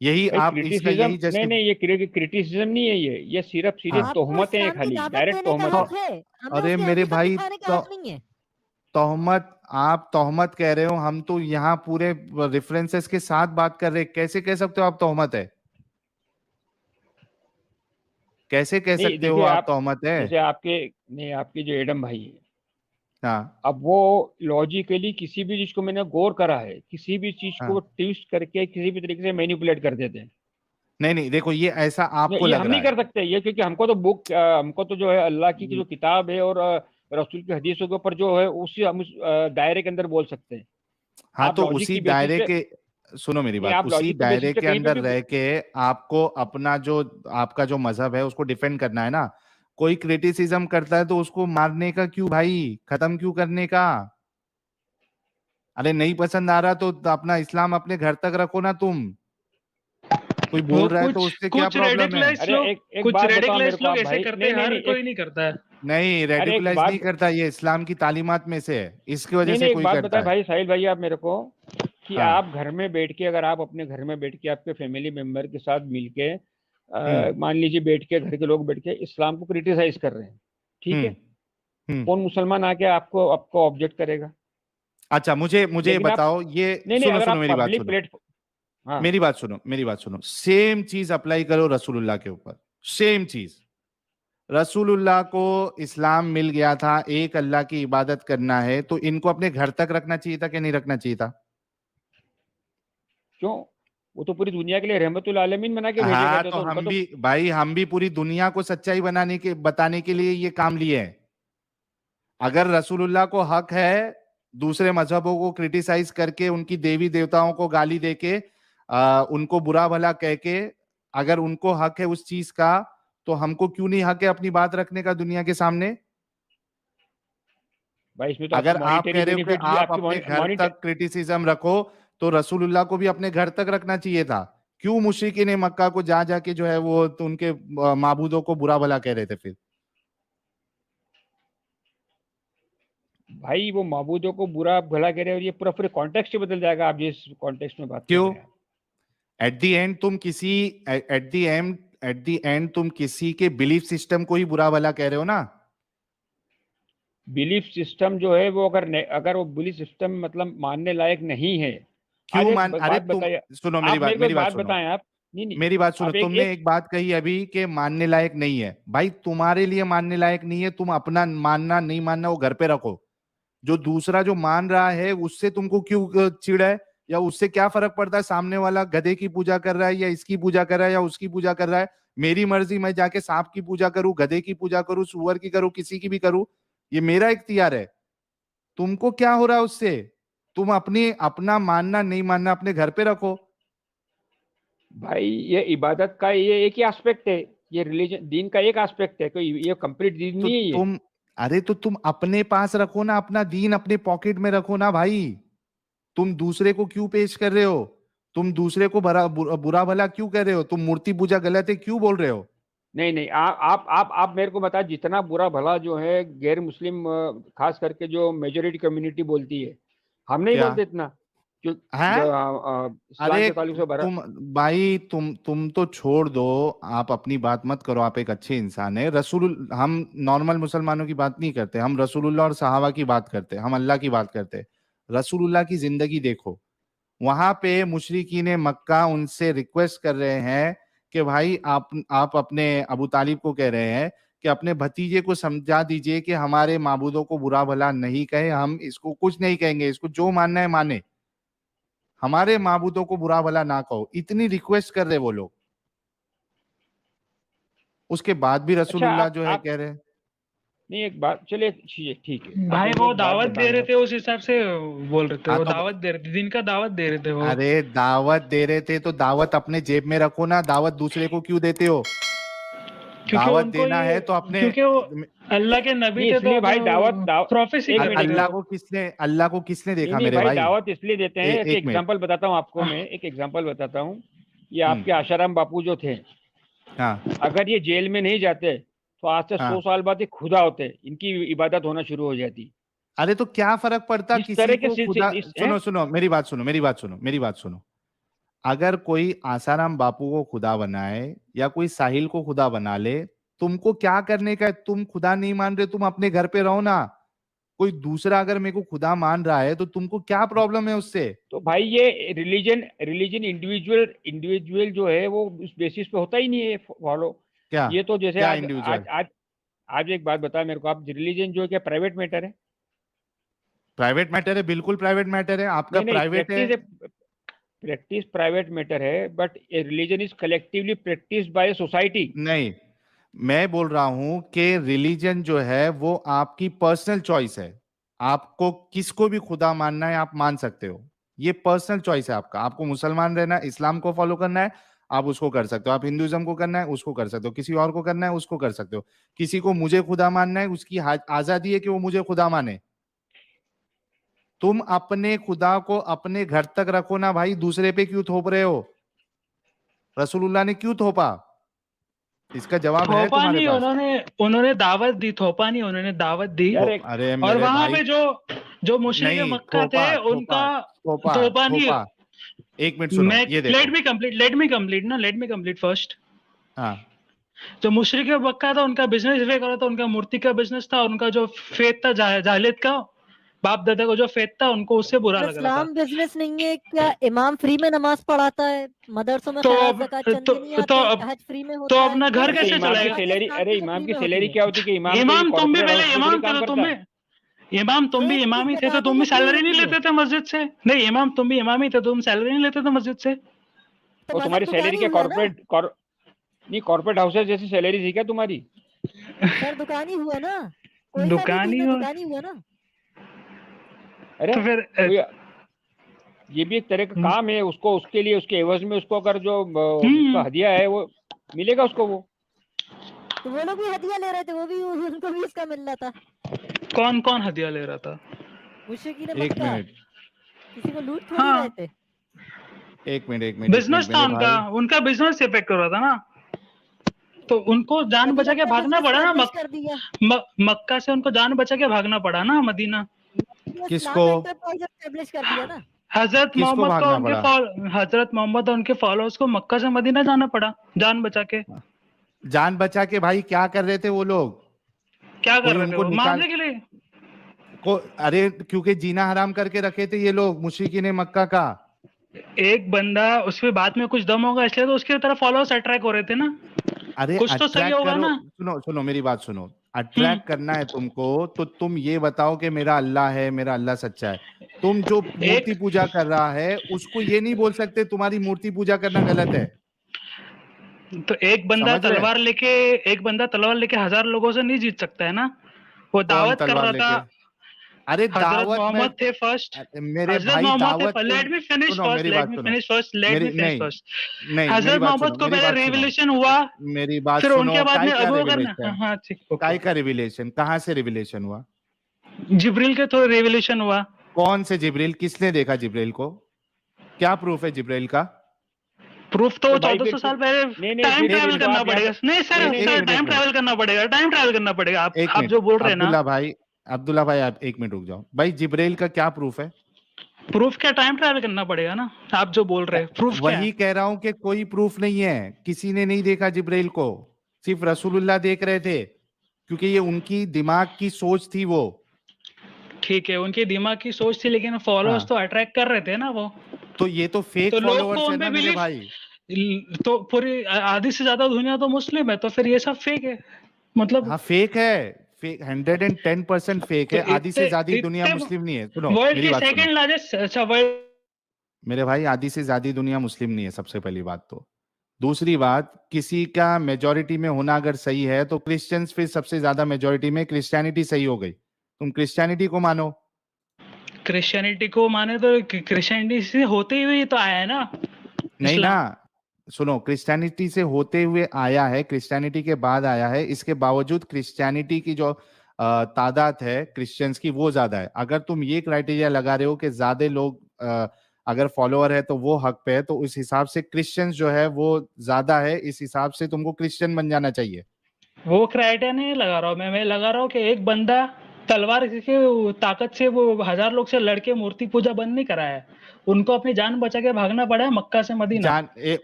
यही भाई आप इसका क्रिटिसिज्म यही नहीं जस्टिफ नहीं, ये क्रिटिसिज्म नहीं है, ये सिर्फ सीधे हाँ, आपको तोहमतें हैं, इस्लाम की खाली दावत डायरेक्ट देने का तोहमत तो है। हक है, हमें अरे उसकी मेरे हकीकत भाई, दिखाने का तो हक नहीं है। तोहमत, आप तोहमत कह रहे हो, हम तो यहाँ पूरे रेफरेंसेस के साथ बात कर रहे हैं। कैसे कह सकते हो आप तोहमत है? कैसे कह नहीं सकते हो देखिए, आप आप तोहमत है? जैसे आपके नहीं, आपके जो एडम भाई है, हाँ अब वो लॉजिकली किसी भी चीज को मैंने गौर करा है, किसी भी चीज को हाँ, ट्विस्ट करके किसी भी तरीके से मैनिपुलेट कर देते हैं। नहीं नहीं, देखो ये ऐसा आपको ये लग हम रहा नहीं है। कर सकते ये, क्योंकि हमको तो जो है अल्लाह की जो किताब है और रसूल की हदीसों के ऊपर जो है उसी हम उस दायरे के अंदर बोल सकते हैं। हाँ आप तो लॉजिक उसी की बेसिस दायरे पे के, सुनो मेरी नहीं, बात, आप उसी लॉजिक के बेसिस दायरे पे के कहीं पे अंदर भी रह के आपको अपना जो, आपका जो मजहब है उसको डिफेंड करना है ना। कोई क्रिटिसिज्म करता है तो उसको मारने का क्यों भाई, खत्म क्यों करने का? अरे नहीं पसंद आ रहा तो अपना इस्लाम अपने घर तक रखो ना तुम। कोई बोल रहा है तो उससे क्या कुछ प्रॉब्लम है? रेडिकलाइज अरे लोग एक कुछ बात बताओ मेरे रेडिकलाइज को लोग आप ऐसे भाई, करते नहीं हैं, नहीं हर नहीं, कोई नहीं करता है। नहीं, अरे एक रेडिकुलाइज बात, नहीं करता, ये इस्लाम की तालीमात में से है, इसकी वजह नहीं से नहीं, एक कोई बात करता बताए है। भाई साहिल भाई आप मेरे को, कि हाँ। आप घर में बैठ के, अगर आप अपने घर में बैठ के आपके फैमिली मेंबर के साथ मिलके मान लीजिए बैठ के, घर के लोग बैठ के इस्लाम को क्रिटिसाइज कर रहे हैं, ठीक है, हम्म हम्म कौन मुसलमान आके आपको आपको ऑब्जेक्ट करेगा? अच्छा, मुझे मुझे लेकिन आप, बताओ, ये नहीं नहीं, सुनो अगर सुनो, आप मेरी बात पब्लिक सुनो, प्लेटफॉर्म, हाँ मेरी बात सुनो, मेरी बात सुनो, सेम चीज अप्लाई करो रसूलुल्लाह के ऊपर, सेम चीज। रसूलुल्लाह को इस्लाम मिल गया था, एक अल्लाह की इबादत करना है, तो इनको अपने घर तक रखना चाहिए था कि नहीं रखना चाहिए था? क्यों? वो तो पूरी दुनिया के लिए रहमतुल आलमीन बना के भेजे गए हाँ, थे, तो तो उनका हम तो, भी भाई, हम भी पूरी दुनिया को सच्चाई बनाने के बताने के लिए ये काम लिए हैं। अगर रसूलुल्लाह को हक है दूसरे मजहबों को क्रिटिसाइज करके, उनकी देवी देवताओं को गाली देके, उनको बुरा भला कह के, अगर उनको हक है उस चीज का, तो हमको क्यों नहीं हक है अपनी बात रखने का दुनिया के सामने? भाई इसमें तो आपको अगर आप मॉनिटरी कह रहे हो कि बेनिफिट भी, आप आपकी अपने घर मॉनिटर, तक क्रिटिसिज्म रखो, तो रसूलुल्लाह को भी अपने घर तक रखना चाहिए था। क्यों मुशरिकीन मक्का को जा जाके जो है वो तो उनके माबूदों को बुरा भला कह रहे थे फिर? भाई वो माबूदों को बुरा भला कह रहे हैं, और ये पूरा पूरे कॉन्टेक्स्ट ही बदल जाएगा आप जिस कॉन्टेक्स्ट में बात कर क्यों? रहे हैं। एट द एंड तुम किसी एट द एंड तुम किसी के बिलीफ सिस्टम को ही बुरा भला कह रहे हो ना। बिलीफ सिस्टम जो है वो, अगर वो बिलीफ सिस्टम मतलब मानने लायक नहीं है, आज क्यों एक मान, अरे बात तुम बताइए, सुनो, आप मेरे को मेरी एक बात बात सुनो, बताएं आप, नहीं नहीं, मेरी बात सुनो, आप एक तुमने एक एक बात कही अभी कि मानने लायक नहीं है, भाई तुम्हारे लिए मानने लायक नहीं है, तुम अपना मानना नहीं मानना वो घर पे रखो। जो दूसरा जो मान रहा है उससे तुमको क्यों चिढ़ है? या उससे क्या फर्क पड़ता है, सामने वाला गधे की पूजा कर रहा है या इसकी पूजा कर रहा है या उसकी पूजा कर रहा है? मेरी मर्जी, मैं जाके सांप की पूजा करूं, गधे की पूजा करूं, सुअर की करूं, किसी की भी करूं, ये मेरा इख्तियार है। तुमको क्या हो रहा है उससे? तुम अपनी अपना मानना नहीं मानना अपने घर पे रखो। भाई ये इबादत का ये एक ही एस्पेक्ट है, ये रिलीजन दीन का एक एस्पेक्ट है, कोई ये कंप्लीट दीन तो नहीं है ये। तुम, अरे तो तुम अपने पास रखो ना, अपना दीन अपने पॉकेट में रखो ना भाई। तुम दूसरे को क्यों पेश कर रहे हो? तुम दूसरे को बुरा भला क्यों कर रहे हो? तुम मूर्ति पूजा गलत है क्यों बोल रहे हो? नहीं नहीं, आप मेरे को बता, जितना बुरा भला जो है गैर मुस्लिम खास करके जो मेजोरिटी कम्युनिटी बोलती है, हम नहीं क्या बोलते इतना, जो है? इस्लाम अरे के ताल्लुक से भरा। तुम भाई, तुम तो छोड़ दो, आप अपनी बात मत करो, आप एक अच्छे इंसान है। हम नॉर्मल मुसलमानों की बात नहीं करते, हम रसूलुल्लाह और सहाबा की बात करते, हम अल्लाह की बात करते। रसूलुल्लाह की जिंदगी देखो, वहां पे मुशरिकीन मक्का उनसे रिक्वेस्ट कर रहे हैं कि भाई आप अपने अबू तालिब को कह रहे हैं कि अपने भतीजे को समझा दीजिए कि हमारे माबूदों को बुरा भला नहीं कहे, हम इसको कुछ नहीं कहेंगे, इसको जो मानना है माने, हमारे माबूदों को बुरा भला ना कहो। इतनी रिक्वेस्ट कर रहे वो लोग, उसके बाद भी अच्छा रसूलुल्लाह जो है आप कह रहे हैं। नहीं, एक बात चलिए, ठीक है, आप भाई मेरे को वो एक बात दावत दे बताएं रहे आप। थे, उस हिसाब से बोल रहे थे, हाँ वो तो दावत दे रहे थे, दिन का दावत दे रहे थे वो। अरे दावत दे रहे थे तो दावत अपने जेब में रखो ना, दावत दूसरे को क्यों देते हो? क्योंकि दावत उनको देना ये, है तो अपने, क्योंकि वो अल्लाह के नबी नहीं थे, तो इसलिए भाई दावत प्रोफेसी एक करते मिनट, थे अल्लाह वो। को किसने, अल्लाह को किसने नहीं देखा नहीं मेरे भाई, भाई? दावत इसलिए देते हैं कि, एक मिनट। एग्जांपल बताता हूँ आपको मैं, एक एग्जांपल बताता हूँ। ये हम्म। आपके आशाराम बापू जो थे, हाँ अगर ये जेल में नहीं जाते तो आज से 100 हाँ। साल बाद ये खुदा होते, इनकी इबादत होना शुरू हो जाती। अरे तो क्या फर्क पड़ता जिस किसी तरह के को खुदा? इस हैं? सुनो सुनो, मेरी बात सुनो, मेरी बात सुनो, मेरी बात सुनो। अगर कोई आसाराम बापू को खुदा बनाए या कोई साहिल को खुदा बना ले, तुमको क्या करने का है? तुम खुदा नहीं मान रहे, तुम अपने घर पे रहो ना। कोई दूसरा अगर मेरे को खुदा मान रहा है तो तुमको क्या प्रॉब्लम है उससे? तो भाई ये रिलीजन रिलीजन इंडिविजुअल इंडिविजुअल जो है वो उस बेसिस पे होता ही नहीं है फॉलो। क्या? ये तो जैसे क्या आज आज इंडिविजुअल? आज आज एक बात बता मेरे को, आप रिलीजन जो है क्या प्राइवेट मैटर है? प्राइवेट मैटर है, बिल्कुल प्राइवेट मैटर है, आपका नहीं नहीं, प्राइवेट है। प्रैक्टिस प्राइवेट मैटर है, but A religion is collectively practice by society. नहीं, मैं बोल रहा हूं कि रिलीजन जो है वो आपकी पर्सनल चॉइस है। आपको किसको भी खुदा मानना है आप मान सकते हो, ये पर्सनल चॉइस है आपका। आपको मुसलमान रहना है, इस्लाम को फॉलो करना है, आप उसको कर सकते हो। आप हिंदुइज्म को करना है, उसको कर सकते हो। किसी और को करना है, उसको कर सकते हो। किसी को मुझे खुदा मानना है, उसकी आजादी है कि वो मुझे खुदा माने। तुम अपने खुदा को अपने घर तक रखो ना भाई, दूसरे पे क्यों थोप रहे हो? रसूलुल्लाह ने क्यों थोपा? इसका जवाब है थोपा तुम्हारे नहीं, पास? उन्होंने दावत दी, थोपा नहीं, उन्होंने दावत दी। यार अरे और मेरे वहां भाई, पे जो मुशरिक नहीं, मक्का थे उनका थोपा थोपा नहीं। थोपा। एक मिनट सुनो, मैं ये देखो। Let me complete first. हाँ, जो मुशरिक मक्का था उनका बिजनेस वे करा था, उनका मूर्ति का बिजनेस था, उनका जो फेथ था जाहिलियत का, बाप दादा को जो फेथ था, उनको उससे बुरा पर लग रहा था। इस्लाम बिजनेस नहीं है क्या? इमाम फ्री में नमाज पढ़ाता है, मदरसों में तो खैरात अब ज़कात तो चंदे नहीं तो आते हैं, अब हज फ्री में तो होता है। अपना घर ये कैसे इमाम की चलाएगा? सैलरी, पाकिस्तान अरे की तो इमाम फ्री की में सैलरी होती है। क्या होती है कि इमाम इमाम तुम भी कॉर्पोरेट पहले हाउस में इमाम थोड़ी थे, काम तो करता है। इमाम तुम भी रोज की इमाम ही थे, तो जकात तुम भी फ्री सैलरी नहीं होती है। लेते थे मस्जिद से? नहीं, इमाम तुम भी इमाम ही थे, तुम सैलरी नहीं लेते थे मस्जिद से? तो वो मस्जिद तुम्हारी दुकान सैलरी ही क्या हुआ ना नहीं कॉर्पोरेट हाउसेज जैसी सैलरी थी क्या तुम्हारी? सर, दुकान ही हुआ ना, कोई सा भी दुकान ही दीन है, हो दुकान ही हुआ ना। अरे तो फिर तो ये भी एक तरह का काम है, उसको उसके लिए उसके एवज में उसको अगर जो उसका हदिया है वो मिलेगा उसको। वो तो वो लोग भी हदिया ले रहे थे, वो भी उनको भी इसका मिल रहा था। कौन कौन हदिया ले रहा था? मुशरिकीन एक मक्का मिनट, किसी को लूट थोड़ी हाँ, रहे थे। एक मिनट बिजनेस था मेरे भाई। उनका बिजनेस इफेक्ट कर रहा था ना, तो उनको जान बचा के मदीना में भागना बिजनेस पड़ा ना। एस्टेब्लिश कर दिया। मक्का से उनको जान बचा के भागना पड़ा ना मदीना। ये किसको? इस्लाम एंटरप्राइज एस्टेब्लिश कर दिया ना। हजरत किसको मोहम्मद को भागना पड़ा? हजरत मोहम्मद और उनके फॉलोअर्स को मक्का से मदीना जाना पड़ा जान बचा के। जान बचा के भाई क्या कर रहे थे वो लोग? क्या कर कोई रहे थे उनको वो? निकाल मारने के लिए। को, अरे क्योंकि जीना हराम करके रखे थे ये लोग मुशरिकीन मक्का का। एक बंदा उसमें बाद में कुछ दम होगा, इसलिए तो उसकी तरफ फॉलोअर्स अट्रैक्ट हो रहे थे ना। अरे कुछ तो सही अट्रैक्ट होगा करो, ना। सुनो सुनो मेरी बात सुनो। अट्रैक्ट करना है तुमको तो तुम ये बताओ कि मेरा अल्लाह है, मेरा अल्लाह सच्चा है। तुम जो मूर्ति एक पूजा कर रहा है उसको ये नहीं बोल सकते तुम्हारी मूर्ति पूजा करना गलत है। तो एक बंदा समझ रहे? तलवार लेके 1000 लोगों से नहीं जीत सकता है ना। वो कौन दावत कर तलवार रहा था। लेके? अरे हजरत दावत में, मोहम्मद थे फर्स्ट। मेरे हजरत भाई मोहम्मद दावत थे। के, लेट मी फिनिश सुनो फर्स्ट मेरी लेट बात मी सुनो। फिनिश फर्स्ट लेट मेरी मी फिनिश नहीं फर्स्ट नहीं मेरी हजरत बात मोहम्मद सुनो, को मेरी पहले बात सुनो, रिविलेशन हुआ, मेरी बात फिर सुनो। उनके बाद में काय का अबू बकर ने, रिविलेशन? हाँ ठीक, काय ओके। का रिविलेशन? कहाँ से रिविलेशन हुआ? जिब्रील के थ्रू रिविलेशन हुआ। कौन से जिब्रील? किसने देखा जिब्रील को? क्या प्रूफ है जिब्रील का? प्रूफ तो तो भाई 1400 साल पहले नहीं टाइम फिर ट्रैवल इसको करना आप यहाँ पड़ेगा। नहीं सर, एक सर मिनट, टाइम ट्रैवल करना पड़ेगा, टाइम ट्रैवल करना पड़ेगा। एक आप मिनट जो बोल रहे हैं ना, अब्दुल्ला भाई आप एक मिनट रुक जाओ भाई। जिब्रील का क्या प्रूफ है? प्रूफ क्या? टाइम ट्रैवल करना पड़ेगा ना। आप जो बोल रहे हैं प्रूफ क्या है? वही कह रहा हूं कि कोई प्रूफ नहीं है, किसी ने नहीं देखा जिब्रील को, सिर्फ रसूलुल्लाह देख रहे थे क्योंकि ये उनकी दिमाग की सोच थी वो। ठीक है, उनके दिमाग की सोच थी, लेकिन फॉलोअर्स हाँ, तो अट्रैक्ट कर रहे थे ना वो। तो ये तो फेक तो लोग को फॉलोअर्स है उन पे ना मेरे बिलीव, भाई। तो पूरी आधी से ज्यादा दुनिया तो मुस्लिम है, तो फिर ये सब फेक है मतलब। हाँ फेक है, फेक 110% फेक तो है। आधी से ज्यादा दुनिया इतने मुस्लिम नहीं है। सुनो वर्ल्ड मेरी के बात सुनो सेकंड लार्जेस्ट, अच्छा वर्ल्ड, मेरे भाई, आधी से ज्यादा दुनिया मुस्लिम नहीं है, सबसे पहली बात तो। दूसरी बात, किसी का मेजॉरिटी में होना अगर सही है तो क्रिश्चियंस फिर सबसे ज्यादा मेजॉरिटी में, क्रिश्चियनिटी सही हो गई, तुम क्रिश्चियनिटी को मानो। क्रिश्चियनिटी को माने तो क्रिश्चियनिटी से होते हुए तो आया है ना नहीं ना, इस्लाम। सुनो, क्रिश्चियनिटी से होते हुए आया है, क्रिश्चियनिटी के बाद आया है। इसके बावजूद क्रिश्चियनिटी की जो तादाद है क्रिश्चियंस की वो ज्यादा है। अगर तुम ये क्राइटेरिया लगा रहे हो कि ज्यादा लोग अगर फॉलोअर है तो वो हक पे है, तो उस हिसाब से क्रिश्चियंस जो है वो ज्यादा है, इस हिसाब से तुमको क्रिश्चियन बन जाना चाहिए। वो क्राइटेरिया नहीं लगा रहा हूँ मैं लगा रहा हूँ कि एक बंदा तलवार की ताकत से वो 1000 लोग से लड़के मूर्ति पूजा बंद नहीं कराया है। उनको अपनी जान बचा के भागना पड़ा है मक्का से मदीना।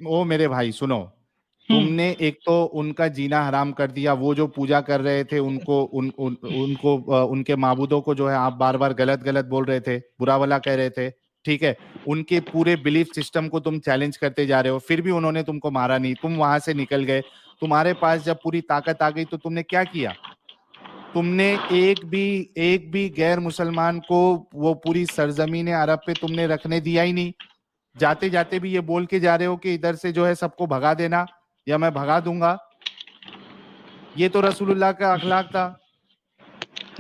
ओ मेरे भाई सुनो, तुमने एक तो उनका जीना हराम कर दिया। वो जो पूजा कर रहे थे उनको उनके माबूदों को जो है आप बार बार गलत गलत बोल रहे थे, बुरा भला कह रहे थे, ठीक है। उनके पूरे बिलीफ सिस्टम को तुम चैलेंज करते जा रहे हो, फिर भी उन्होंने तुमको मारा नहीं, तुम वहां से निकल गए। तुम्हारे पास जब पूरी ताकत आ गई तो तुमने क्या किया? तुमने एक भी गैर मुसलमान को वो पूरी सरजमीन अरब पे तुमने रखने दिया ही नहीं। जाते जाते भी ये बोल के जा रहे हो कि इधर से जो है सबको भगा देना या मैं भगा दूंगा। ये तो रसूलुल्लाह का अखलाक था।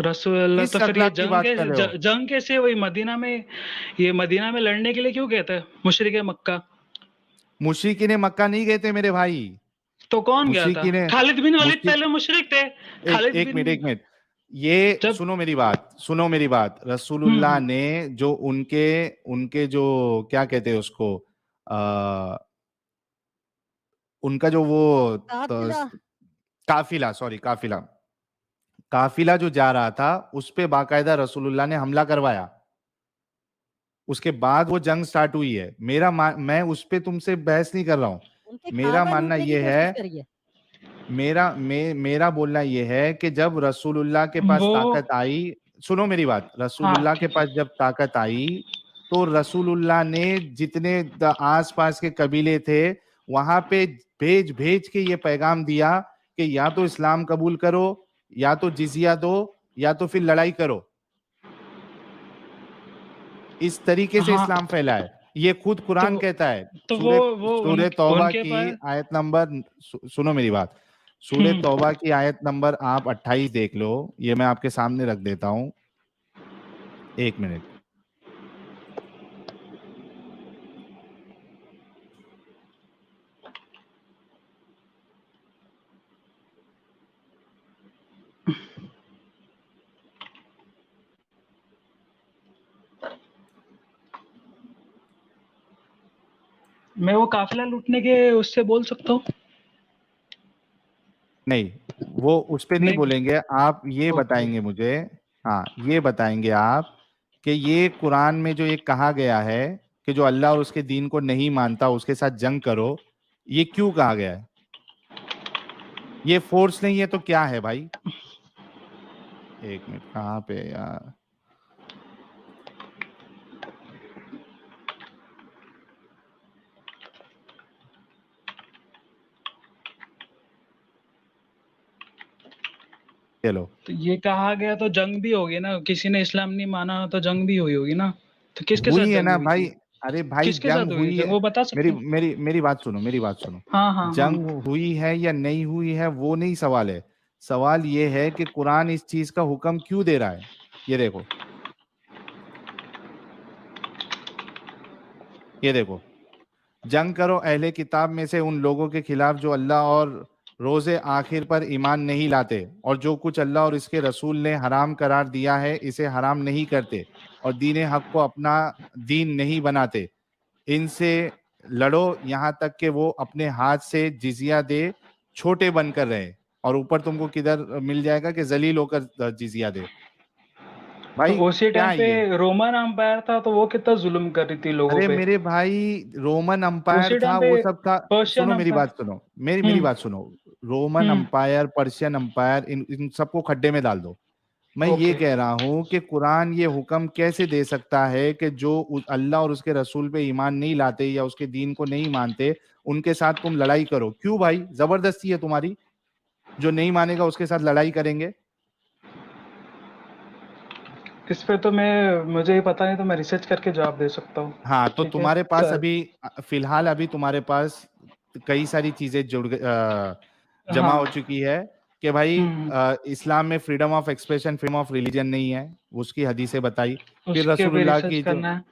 रसूलुल्लाह तो फिर ये जंग कैसे वही मदीना में लड़ने के लिए क्यों कहते हैं मुशरिक मक्का? मुशरिकीन मक्का नहीं गए थे मेरे भाई। तो कौन गया था? खालिद बिन वलीद पहले मुशरिक थे। एक मिनट ये जब सुनो मेरी बात, रसूलुल्लाह ने जो उनके जो क्या कहते हैं उसको, उनका जो वो काफिला। काफिला जो जा रहा था उस पे बाकायदा रसूलुल्लाह ने हमला करवाया। उसके बाद वो जंग स्टार्ट हुई है। मैं उस पे तुमसे बहस नहीं कर रहा हूं। उनके मेरा काबा मानना लूटने की ये कोशिश है, करी है। मेरा बोलना ये है कि जब रसूलुल्लाह के पास वो ताकत आई, सुनो मेरी बात, हाँ रसूलुल्लाह के ठीक पास है। जब ताकत आई तो रसूलुल्लाह ने जितने आसपास के कबीले थे वहां पे भेज भेज के ये पैगाम दिया कि या तो इस्लाम कबूल करो, या तो जिजिया दो, या तो फिर लड़ाई करो। इस तरीके से हाँ इस्लाम फैला है। ये खुद कुरान तो कहता है। तो वो सूरह तौबा उनके की पास। आयत नंबर, सुनो मेरी बात, सूरह तौबा की आयत नंबर आप 28 देख लो। ये मैं आपके सामने रख देता हूं, 1 मिनट। मैं वो काफिला लूटने के उससे बोल सकता हूँ। नहीं, वो उस पे नहीं नहीं। बोलेंगे, आप ये ओके। बताएंगे मुझे। हाँ, ये बताएंगे आप कि ये कुरान में जो ये कहा गया है कि जो अल्लाह और उसके दीन को नहीं मानता उसके साथ जंग करो, ये क्यों कहा गया है? ये फोर्स नहीं है तो क्या है भाई? 1 मिनट, कहाँ पे यार? चलो, तो ये कहा गया तो जंग भी होगी ना, किसी ने इस्लाम नहीं माना तो जंग भी हुई होगी ना। तो किसके साथ हुई है जंग ना हुई भाई। थी? अरे भाई, किसके जंग साथ हुई हुई जंग, है। वो बता सकते मेरी हैं? मेरी मेरी बात सुनो, मेरी बात सुनो। हाँ हाँ हाँ। जंग हुई है या नहीं हुई है वो नहीं सवाल है। सवाल ये है कि कुरान इस चीज का हुक्म क्यों दे रहा है। ये देखो, ये देखो, जंग करो अहले किताब में से उन लोगों के खिलाफ जो अल्लाह और रोजे आखिर पर ईमान नहीं लाते और जो कुछ अल्लाह और इसके रसूल ने हराम करार दिया है इसे हराम नहीं करते और दीन हक को अपना दीन नहीं बनाते। इनसे लड़ो यहाँ तक कि वो अपने हाथ से जिजिया दे, छोटे बनकर रहे। और ऊपर तुमको किधर मिल जाएगा कि जलील होकर जिजिया दे। तो भाई उसी क्या टाइम है पे ये? रोमन अंपायर था तो वो कितना जुल्म कर रही थी लोगों अरे पे। मेरे भाई, रोमन अंपायर उसी था, टाइम पे वो सब था। पर्शियन सुनो मेरी अंपायर। बात सुनो, मेरी मेरी हम्म बात सुनो। रोमन हम्म। अंपायर, पर्शियन अंपायर, इन सबको खड्डे में डाल दो। मैं ये ओके। कह रहा हूं कि कुरान ये हुक्म कैसे दे सकता है कि जो अल्लाह और उसके रसूल पे ईमान नहीं लाते या उसके दीन को नहीं मानते उनके साथ तुम लड़ाई करो? क्यों भाई, जबरदस्ती है तुम्हारी? जो नहीं मानेगा उसके साथ लड़ाई करेंगे? इस पे तो मुझे ही पता नहीं, तो मैं रिसर्च करके जवाब दे सकता हूँ। हाँ, तो ठीक है। तुम्हारे पास अभी फिलहाल अभी तुम्हारे पास कई सारी चीजें जमा हाँ। हो चुकी है कि भाई हम्म। इस्लाम में freedom of expression, freedom of religion नहीं है, उसकी हदीसें बताई। फिर उसके भी रसूलुल्लाह रिसर्च की जो, करना है।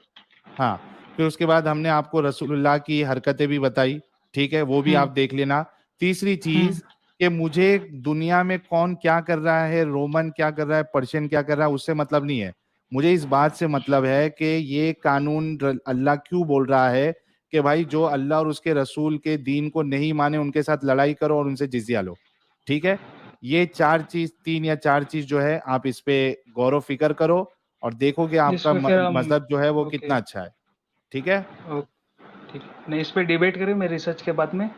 हाँ, फिर उसके बाद हमने आपको रसूलुल्लाह की हरकतें भी बताई। ठीक है, वो भी आप हम्म देख लेना। तीसरी हम्म। चीज कि मुझे दुनिया में कौन क्या कर रहा है, रोमन क्या कर रहा है, पर्शियन क्या कर रहा है, उससे मतलब नहीं है। मुझे इस बात से मतलब है कि ये कानून अल्लाह क्यों बोल रहा है कि भाई जो अल्लाह और उसके रसूल के दीन को नहीं माने उनके साथ लड़ाई करो और उनसे जिजिया लो। ठीक है, ये चार चीज, 3 या 4 चीज जो है आप इस पे गौर फिक्र करो और देखो कि इस आपका पे फिर हम। मजहब जो है वो ओके। कितना अच्छा है। ठीक है, ठीक है, नहीं इस पे डिबेट करें मैं रिसर्च के बाद में।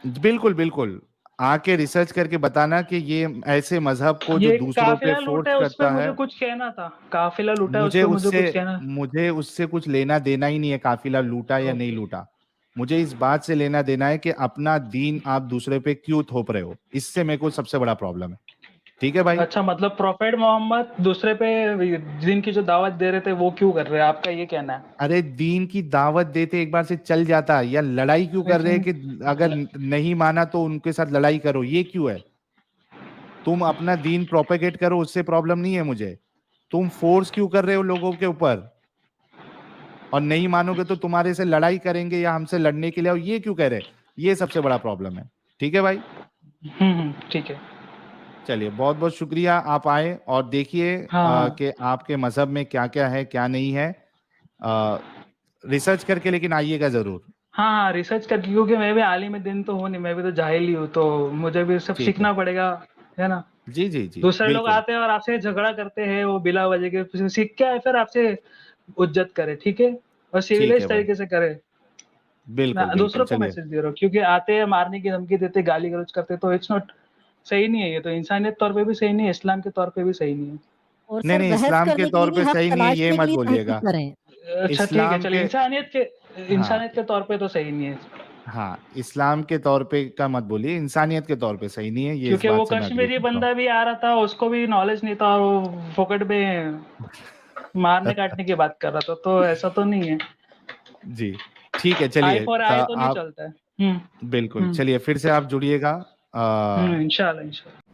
बिल्कुल बिल्कुल। आके रिसर्च करके बताना कि ये ऐसे मजहब को जो ये दूसरों पे काफिला लूटा फोर्स है उस पे करता है। मुझे कुछ कहना था। काफिला लूटा है उस मुझे पे मुझे उससे कुछ कहना। मुझे उससे कुछ लेना देना ही नहीं है, काफिला लूटा या नहीं ओके। लूटा। मुझे इस बात से लेना देना है कि अपना दीन आप दूसरे पे क्यों थोप रहे हो, इससे मेरे को सबसे बड़ा प्रॉब्लम है। ठीक है भाई। अच्छा, मतलब प्रोफेट मोहम्मद दूसरे पे दिन की जो दावत दे रहे थे वो क्यों कर रहे हैं, आपका ये कहना है? अरे दीन की दावत देते एक बार से चल जाता, या लड़ाई क्यों कर रहे हैं लेकिन कि अगर नहीं माना तो उनके साथ लड़ाई करो, ये क्यों है? तुम अपना दीन प्रोपेगेट करो, उससे प्रॉब्लम नहीं है मुझे। तुम फोर्स क्यों कर रहे हो लोगों के ऊपर? और नहीं मानोगे तो तुम्हारे से लड़ाई करेंगे या हमसे लड़ने के लिए, और ये क्यों कह रहे? ये सबसे बड़ा प्रॉब्लम है। ठीक है भाई, ठीक है। चलिए, बहुत बहुत शुक्रिया आप आए और देखिए हाँ। कि आपके मजहब में क्या क्या है क्या नहीं है। रिसर्च करके लेकिन आइएगा जरूर। हाँ, रिसर्च करके, क्योंकि मैं भी आलिम दिन तो हूँ नहीं, मैं भी तो जाहिल ही हूँ, तो मुझे भी सब ठीक है। सीखना पड़ेगा, है ना? जी जी जी, दूसरे लोग बिल्कुल आते हैं और आपसे झगड़ा करते हैं वो बिला वजह के, फिर सीख के आए फिर आपसे इज्जत करे, ठीक है? और ठीक है सिविलाइज भाई, तरीके से करे। मैं बिल्कुल बिल्कुल। दूसरों को चलिए, मैसेज दे रहा हूँ, क्योंकि आते हैं मारने की धमकी देते, गाली गलौज करते, तो इट्स नॉट सही नहीं है, ये तो इंसानियत तौर पे भी सही नहीं है, इस्लाम के तौर पे भी सही नहीं है। और नहीं सर नहीं, बहस इस्लाम के करने के लिए तौर नहीं, पे हक सही नहीं है ये तलाशने के मत लिए तहकीक बोलिएगा। करें। अच्छा ठीक है, इस्लाम चलिए, के, इंसानियत के तौर पे तो सही नहीं है, हाँ, इस्लाम के तौर पे का मत बोलिए, इंसानियत के तौर पे सही नहीं है, ये इस क्योंकि वो बात से मैं एग्री कश्मीरी करता हूँ। बंदा भी आ रहा था, उसको भी नॉलेज नहीं था और वो फोकट में मारने काटने की बात कर रहा था, तो ऐसा तो नहीं है। जी, ठीक है, आई चलिए फॉर आई तो नहीं आप चलता है। बिल्कुल, चलिए फिर से आप जुड़िएगा। इंशाल्लाह इंशाल्लाह।